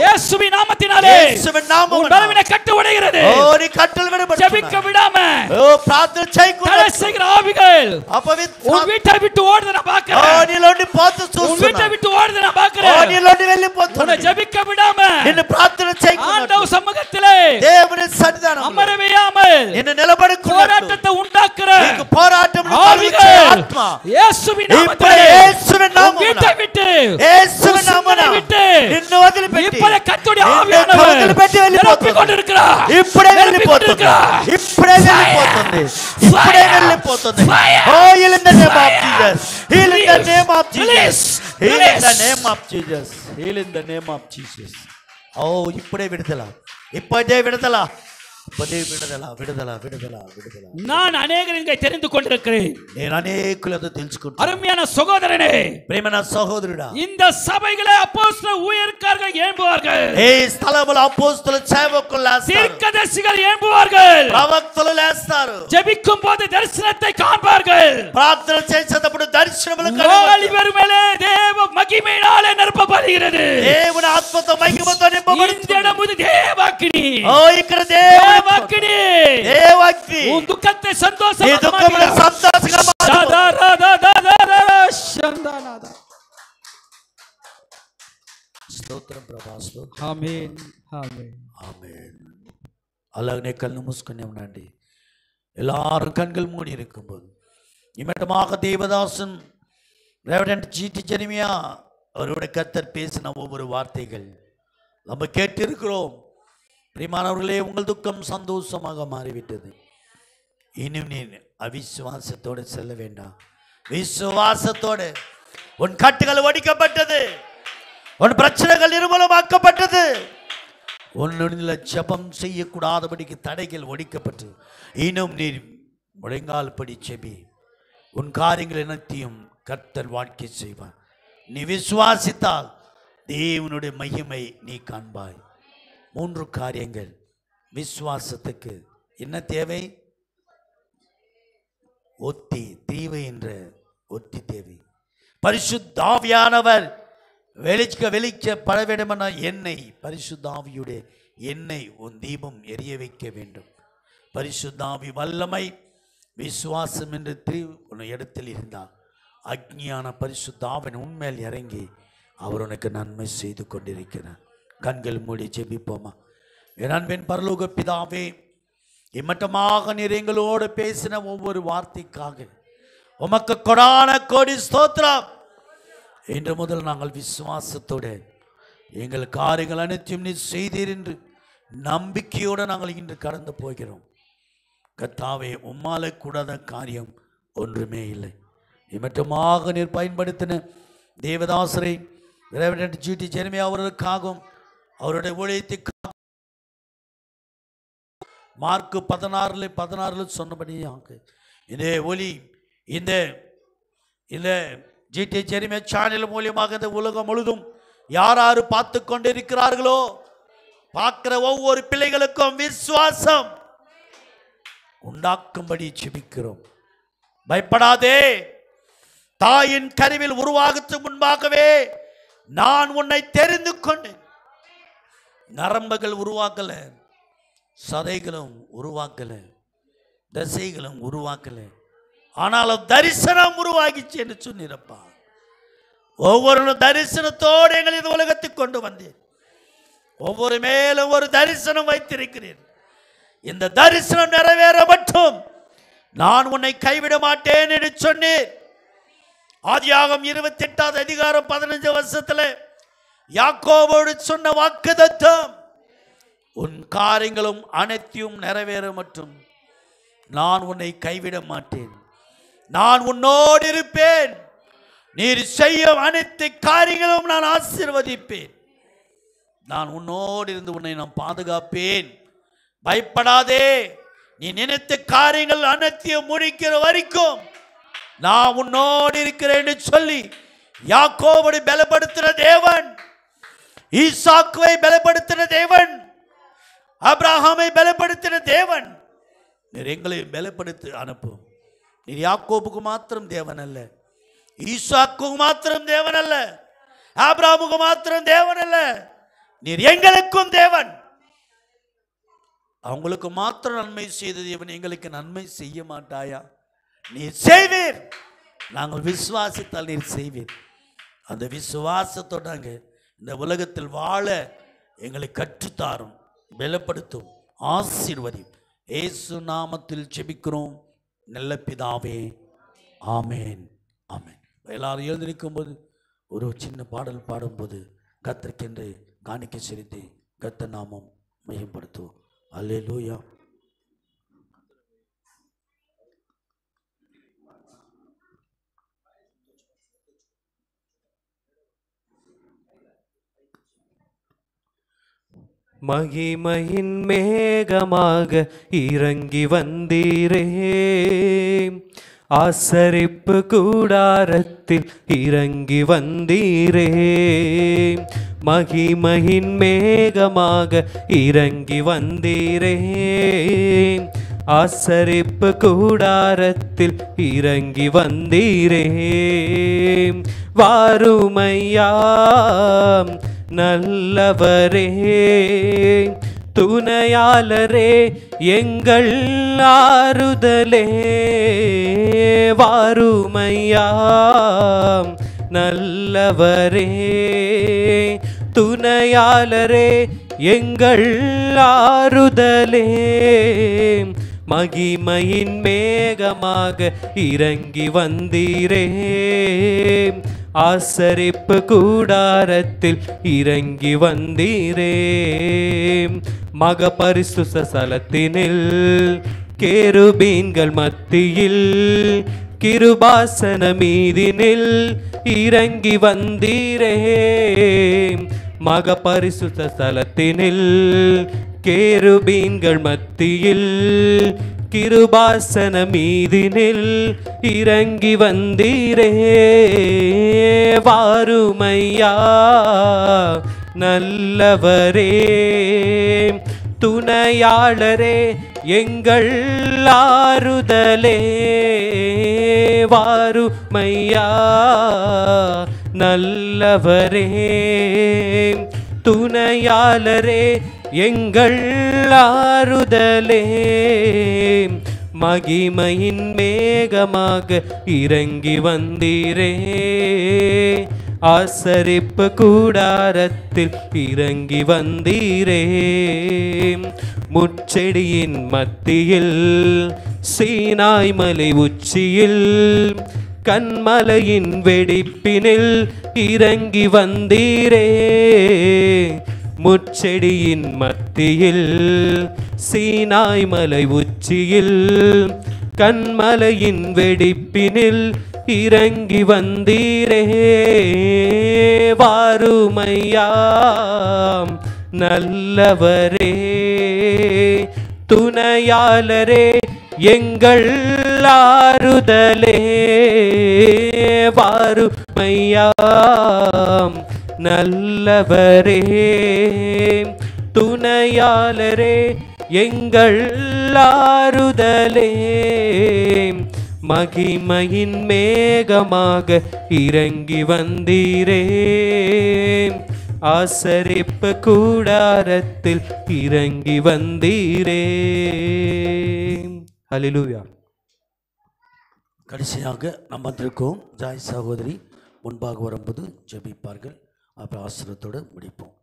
இயேசுவின் நாமத்தினாலே இயேசுவின் நாமம் உன் பலவீன கட்டு உடைகிறது ஓ நீ கட்டல் விடப்பட்ட ஜெபிக்க விடாம ஓ பிரார்த்தனை செய்யுங்க தடை செய்கிற ஆவிகள் அபவித்ர உன் வீட்டை விட்டு ஓடுறத நான் ஓ பார்க்கிறேன் நீலோடி பார்த்து உன் வீட்டை చూస్తున్నా விட்டு ஓடுறத நான் ஓ பார்க்கிறேன் நீலோடி వెళ్ళి పోతున్నా உன்னை ஜெபிக்க விடாம నిన్ను ప్రార్థన చేయకుండా ஆண்டவர் சமூகத்திலே దేవుని సన్నిధానంలో அமரவையாமல் నిన్ను నిలబడుకున్నట్టు போராட்டத்தை உண்டாக்குற నీకు పోరాటమును కలిగించే ஆவிகள் ఆత్మ இயேசுவின் ఇప్పుడు நாமத்திலே యేసువిன் నామమున வீட்டை விட்டு యేసువిன் నామమున விட்டு నిన్ను వదిలిపెట్టి இப்போదే కర్తருடைய నిన్ను ఆవియానவர் వదిలిపెట్టి వెళ్ళిపోతున్నాడు கொண்டிருக்கிறார் ఇప్పుడే వెళ్ళిపోతుంది ఇప్పుడే వెళ్ళిపోతుంది ఇప్పుడే వెళ్ళిపోతుంది ఓ heal in the name of Jesus heal in the name of Jesus heal in the name of Jesus heal in the name of Jesus ఓ ఇప్పుడే విడుదల ఇప్పుడే విడుదల ఇప్పుడే విడుదల విడుదల విడుదల విడుదల நான் அநேகரை தெரிந்து கொண்டிருக்கிறேன் నేను అనేకులతో తెలుసుకుంటాను அருமையான சகோதரனே ప్రేమన సహోదరుడా இந்த சபைகளை அப்போஸ்தலர் ஊழியக்காரர்கள் எழும்புவார்கள் ఈ స్థలములో అపోస్తలులు సేవకులు లేస్తారు தீர்க்கதரிசிகள் எழும்புவார்கள் ప్రవక్తలు లేస్తారు ஜெபிக்கும் போது தரிசனத்தை காண்பார்கள் ప్రార్థన చేసేటప్పుడు దర్శనములు வாலிபர் மேலே தேவ மகிமையினாலே நிரப்பப்படுகிறது దేవుని ఆత్మతో మహిమతో నింపబడుతుంది இந்த இடம் இது தேவாக்கினி ఓ ఇక్కడ దేవాగ్ని దేవాగ్ని உன் துக்கத்தை சந்தோஷமாக ఈ దుఃఖమును సంతోషంగా மாற்று స్తోత్రం ప్రభా స్తోత్రం ஆமென் ஆமென் ஆமென் అలాగనే కళ్ళు మూసుకొని ఉండండి எல்லாரும் கண்கள் மூடி இருக்கும்போது இம்மட்டமாக தேவதாசன் ரெவரண்ட் ஜிடி ஜெரமியா அவருடைய கர்த்தர் பேசின ஒவ்வொரு வார்த்தைகள் நம்ம கேட்டிருக்கிறோம். பிரியமானவர்களே, உங்கள் துக்கம் சந்தோஷமாக மாறிவிட்டது. இன்னும் நீ அவிசுவாசத்தோடு செல்ல வேண்டாம். விசுவாசத்தோடு உன் கட்டுகள் ஒடிக்கப்பட்டது, உன் பிரச்சனைகள் நிர்மூலமாக்கப்பட்டது, உன்னுடைய ஜெபம் செய்யக்கூடாதபடிக்கு தடைகள் ஒடிக்கப்பட்டு இன்னும் நீ முழங்கால் படி செபி. உன் காரியங்கள் அனைத்தையும் கர்த்தர் வாழ்க்கை செய்வார். நீ விசுவாசித்தால் தேவனுடைய மகிமை நீ காண்பாய். 3 காரியங்கள் விசுவாசத்துக்கு என்ன தேவை? ஒத்தி தீவை என்ற ஒத்தி தேவை. பரிசுத்த ஆவியானவர் வெளிச்சப்பட வேண்டுமென எண்ணெய், பரிசுத்த ஆவியுடைய எண்ணெய் உன் தீபம் எரிய வைக்க வேண்டும். பரிசுத்த ஆவி வல்லமை விசுவாசம் என்று உன் இடத்தில் இருந்தால் அக்னியான பரிசுத்த ஆவின் உண்மையில் இறங்கி அவர் உனக்கு நன்மை செய்து கொண்டிருக்கிறார். கண்கள் மூடி ஜெபிப்போமா? என் அன்பின் பரலோக பிதாவே, இம்மட்டமாக நீர் எங்களோடு பேசின ஒவ்வொரு வார்த்தைக்காக உமக்கு கொடான கோடி ஸ்தோத்திரம். இன்று முதல் நாங்கள் விசுவாசத்தோடு எங்கள் காரியங்கள் அனைத்தையும் நீ செய்தீர் என்று நம்பிக்கையோடு நாங்கள் இன்று கடந்து போகிறோம். கர்த்தாவே, உம்மால கூடாத காரியம் ஒன்றுமே இல்லை. இம்மட்டமாக நீர் பயன்படுத்தின தேவதாசரை ரெவரண்ட் ஜிடி ஜெரமியா அவர்களுக்காகவும் அவருடைய ஊழியத்துக்காக மார்க்கு 16 சொன்னபடியாக இதே ஒளி இந்த ஜிடி ஜெரமியா சேனல் மூலியமாக இந்த உலகம் முழுதும் யார் யார் பார்த்து கொண்டிருக்கிறார்களோ பார்க்கிற ஒவ்வொரு பிள்ளைகளுக்கும் விசுவாசம் உண்டாக்கும்படி ஜெபிக்கிறோம். பயப்படாதே, தாயின் கருவில் உருவாகத்துக்கு முன்பாகவே நான் உன்னை தெரிந்து கொண்டேன். நரம்புகள் உருவாக்கல, சதைகளும் உருவாக்கல, தசைகளும் உருவாக்கல, ஆனாலும் தரிசனம் உருவாகிச்சு என்று சொன்னிருப்பா. ஒவ்வொரு தரிசனத்தோடு எங்கள் இந்த உலகத்துக்கு கொண்டு வந்தேன். ஒவ்வொரு மேலும் ஒரு தரிசனம் வைத்திருக்கிறேன். இந்த தரிசனம் நிறைவேற மட்டும் நான் உன்னை கைவிட மாட்டேன் என்று சொன்னேன். ஆதியாகமம் 28 அதிகாரம் 15 வருஷத்துல யாக்கோபோடு சொன்ன வாக்குத்தத்தம், உன் காரியங்களும் அனைத்தையும் நிறைவேற மட்டும் நான் உன்னை கைவிட மாட்டேன், நான் உன்னோடு இருப்பேன், நீர் செய்யும் அனைத்து காரியங்களும் நான் ஆசீர்வதிப்பேன், நான் உன்னோடு இருந்து உன்னை நான் பாதுகாப்பேன். பயப்படாதே, நீ நினைத்த காரியங்கள் அனைத்தையும் முடிக்கிற வரைக்கும் நான் உன்னோடு இருக்கிறேன் சொல்லி யாக்கோபை பலப்படுத்தின தேவன், ஈசாக்குவை பலப்படுத்தின தேவன், ஆபிரகாமை பலப்படுத்தின தேவன் நீர் எங்களை பலப்படுத்தி அனுப்பும். நீர் யாக்கோபுக்கு மாத்திரம் தேவன் அல்ல, ஈசாக்குக்கு மாத்திரம் தேவன் அல்ல, ஆபிரகாமுக்கு மாத்திரம் தேவன் அல்ல, நீர் எங்களுக்கும் தேவன். அவங்களுக்கு மாத்திரம் நன்மை செய்த தேவன் எங்களுக்கு நன்மை செய்ய மாட்டாயா? நீர் செய்வீர், நாங்கள் விசுவாசித்தால் நீர் செய்வீர். அந்த விசுவாசத்தோட நாங்கள் இந்த உலகத்தில் வாழ எங்களை கற்றுத்தாரும், பலப்படுத்தும், ஆசீர்வதியும். இயேசு நாமத்தில் ஜெபிக்கிறோம் நல்ல பிதாவே, ஆமேன், ஆமேன். எல்லாரும் எழுந்து நிற்கும்போது ஒரு சின்ன பாடல் பாடும்போது கர்த்தருக்கென்று காணிக்கை செலுத்தி கர்த்தர் நாமம் மையப்படுத்துவோம். அல்லேலூயா. மகிமையின் மேகமாக இறங்கி வந்தீரே, ஆசரிப்பு கூடாரத்தில் இறங்கி வந்தீரே. மகிமையின் மேகமாக இறங்கி வந்தீரே, ஆசரிப்பு கூடாரத்தில் இறங்கி வந்தீரே. வாருமையா நல்லவரே, துணையாளரே, எங்கள் ஆறுதலே. வாருமையா நல்லவரே, துணையாளரே, எங்கள் ஆறுதலே. மகிமையின் மேகமாக இறங்கி வந்தீரே, ஆசரிப்பு கூடாரத்தில் இறங்கி வந்தீரே. மக பரிசுத்த ஸ்தலத்தினில் கேருபீன்கள் மத்தியில் கிருபாசன மீதினில் இறங்கி வந்தீரே. மக பரிசுத்த ஸ்தலத்தினில் கேருபீன்கள் மத்தியில் கிருபாசன மீதினில் இறங்கி வந்தீரே. வாருமையா நல்லவரே, துணையாளரே, எங்கள் ஆறுதலே. வாருமையா நல்லவரே, துணையாளரே, எங்கள் ஆறுதலே. மகிமையின் மேகமாக இறங்கி வந்தீரே, ஆசரிப்பு கூடாரத்தில் இறங்கி வந்தீரே. முட்செடியின் மத்தியில் சீனாய் மலை உச்சியில் கண்மலையின் வெடிப்பினில் இறங்கி வந்தீரே. முட்செடியின் மத்தியில் சீனாய் மலை உச்சியில் கண்மலையின் வெடிப்பினில் இறங்கி வந்தீரே. வாருமையா நல்லவரே, துணையாளரே, எங்கள் ஆறுதலே. வாருமையா நல்லவரே, துணையாளரே, எங்கள் ஆறுதலே. மகிமையின் மேகமாக இறங்கி வந்தீரே, ஆசரிப்பு கூடாரத்தில் இறங்கி வந்தீரே. ஹல்லேலூயா. கடைசியாக நம்ம வந்திருக்கோம். ஜாய் சகோதரி முன்பாக வரும்போது ஜெபிப்பார்கள். அப்புறம் ஆசிரியத்தோடு முடிப்போம்.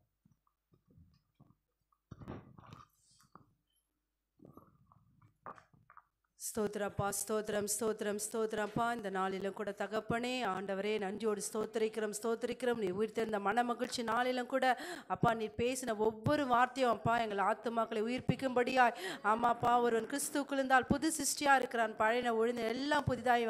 ஸ்தோத்திரப்பா, ஸ்தோத்திரம், ஸ்தோத்திரம், ஸ்தோத்திரப்பா. இந்த நாளிலும் கூட தகப்பனே, ஆண்டவரே, நன்றியோடு ஸ்தோத்திரிக்கிறோம், ஸ்தோத்திரிக்கிறோம். நீ உயிர்த்தெழுந்த மன மகிழ்ச்சி நாளிலும் கூட அப்பா நீ பேசின ஒவ்வொரு வார்த்தையும் அப்பா எங்கள் ஆத்துமாக்களை உயிர்ப்பிக்கும்படியாய். ஆமாப்பா, ஒருவன் கிறிஸ்துவுக்குள் இருந்தால் புது சிருஷ்டியாக இருக்கிறான், பழையன ஒழிந்து எல்லாம் புதிதாய்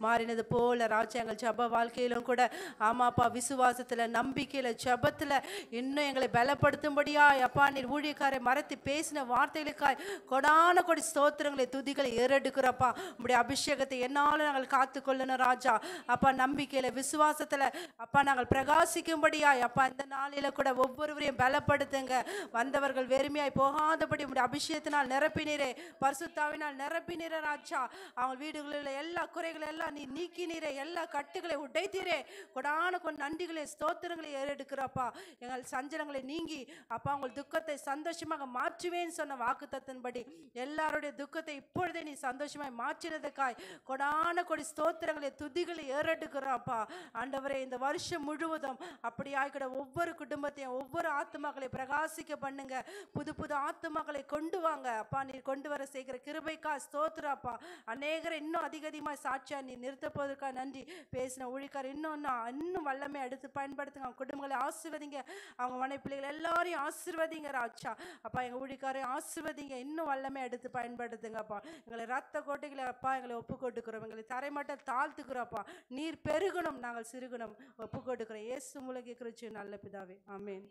மாறினது போல ராஜா எங்கள் ஜப வாழ்க்கையிலும் கூட ஆமாப்பா விசுவாசத்தில், நம்பிக்கையில், ஜபத்தில் இன்னும் எங்களை பலப்படுத்தும்படியாய் அப்பா நீர் ஊழியக்காரை மறைத்து பேசின வார்த்தைகளுக்காய் கொடான கொடி ஸ்தோத்திரங்களை துதிகளை ஏறெடுக்கிறோம் ஏறெடுக்கிறப்பா. உம்முடைய அபிஷேகத்தை என்னாலும் நாங்கள் காத்துக்கொள்ளணும் ராஜா. அப்பா நம்பிக்கையில விசுவாசத்துல அப்பா நாங்கள் பிரகாசிக்கும்படியாய் அப்பா இந்த நாளில கூட ஒவ்வொருவரையும் பலப்படுத்துங்க. வந்தவர்கள் வெறுமையாய் போகாதபடி உம்முடைய அபிஷேகத்தினால் நிரப்பினீரே, பரிசுத்தாவினால் நிரப்பினீரே ராஜா. அவங்க வீடுகளில் எல்லா குறைகளை எல்லாம் நீ நீக்கினீரே, எல்லா கட்டுகளை உடைத்தீரே. கொடான நன்றிகளை ஸ்தோத்திரங்களை ஏறெடுக்கிறப்பா. எங்கள் சஞ்சலங்களை நீங்கி அப்பா உங்கள் துக்கத்தை சந்தோஷமாக மாற்றுவேன்னு சொன்ன வாக்குத்தத்தின்படி எல்லாருடைய துக்கத்தை இப்பொழுதே நீ சந்தோஷமாய் மாற்றினதுக்காய் கொடான கொடி ஸ்தோத்திரங்களை துதிகளை ஏறெடுக்கிறோம்ப்பா. ஆண்டவரே இந்த வருஷம் முழுவதும் அப்படியாய் கூட ஒவ்வொரு குடும்பத்தையும் ஒவ்வொரு ஆத்துமாக்களை பிரகாசிக்க பண்ணுங்க. புது புது ஆத்துமாக்களை கொண்டு வாங்க அப்பா. நீ கொண்டு வர செய்கிற கிருபைக்கா ஸ்தோத்திரப்பா. அநேகரை இன்னும் அதிகமாக சாட்சியா நீ நிறுத்த போவதற்காக நன்றி. பேசின ஊழியக்காரர் இன்னும் வல்லமை எடுத்து பயன்படுத்துங்க. அவங்க குடும்பங்களை ஆசீர்வதிங்க, அவங்க மனை பிள்ளைகள் எல்லாரையும் ஆசீர்வதிங்க ராஜா. அப்பா எங்கள் ஊழியக்காரை ஆசீர்வதிங்க, இன்னும் வல்லமை எடுத்து பயன்படுத்துங்க அப்பா. எங்களை ரத்த கோட்டைகளை அப்பா எங்களை ஒப்பு கொடுக்கிறோம், எங்களை தரைமட்டம் தாழ்த்துக்கிறோம்ப்பா. நீர் பெருகணும், நாங்கள் சிறுகணும், ஒப்பு கொடுக்கிறோம். இயேசு மூலம் கேட்கிற நல்ல பிதாவே, ஆமென்.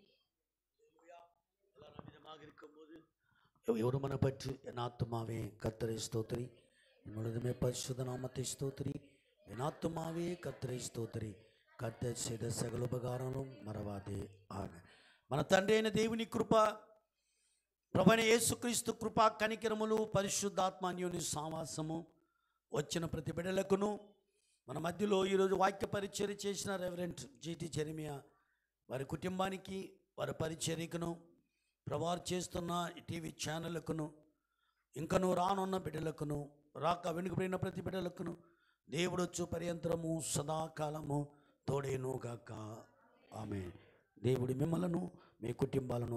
இருக்கும்போது ஒருமனப்பற்று என் ஆத்துமாவே கர்த்தரை ஸ்தோத்திரி, முழுதுமே பரிசுத்த நாமத்தை ஸ்தோத்திரி. என் ஆத்துமாவே கர்த்தரை ஸ்தோத்திரி, కర్త చేత సకల ఉపకారములు మరవాదే. ఆమె మన తండ్రి అయిన దేవుని కృప, ప్రభువైన యేసుక్రీస్తు కృప, కనికరములు, పరిశుద్ధాత్మ అన్యోన్య సావాసము వచ్చిన ప్రతి బిడ్డలకును మన మధ్యలో ఈరోజు వాక్య పరిచర్య చేసిన రెవరెంట్ జీటీ జెరమియా వారి కుటుంబానికి, వారి పరిచర్యకును, ప్రవారు చేస్తున్న టీవీ ఛానళ్లకును, ఇంకను రానున్న బిడ్డలకును, రాక వెనుకబడిన ప్రతి బిడ్డలకును దేవుడొచ్చు పర్యంతరము సదాకాలము తోడేను గాక. ఆమె. దేవుడి మిమ్మలను మీ కుటుంబాలను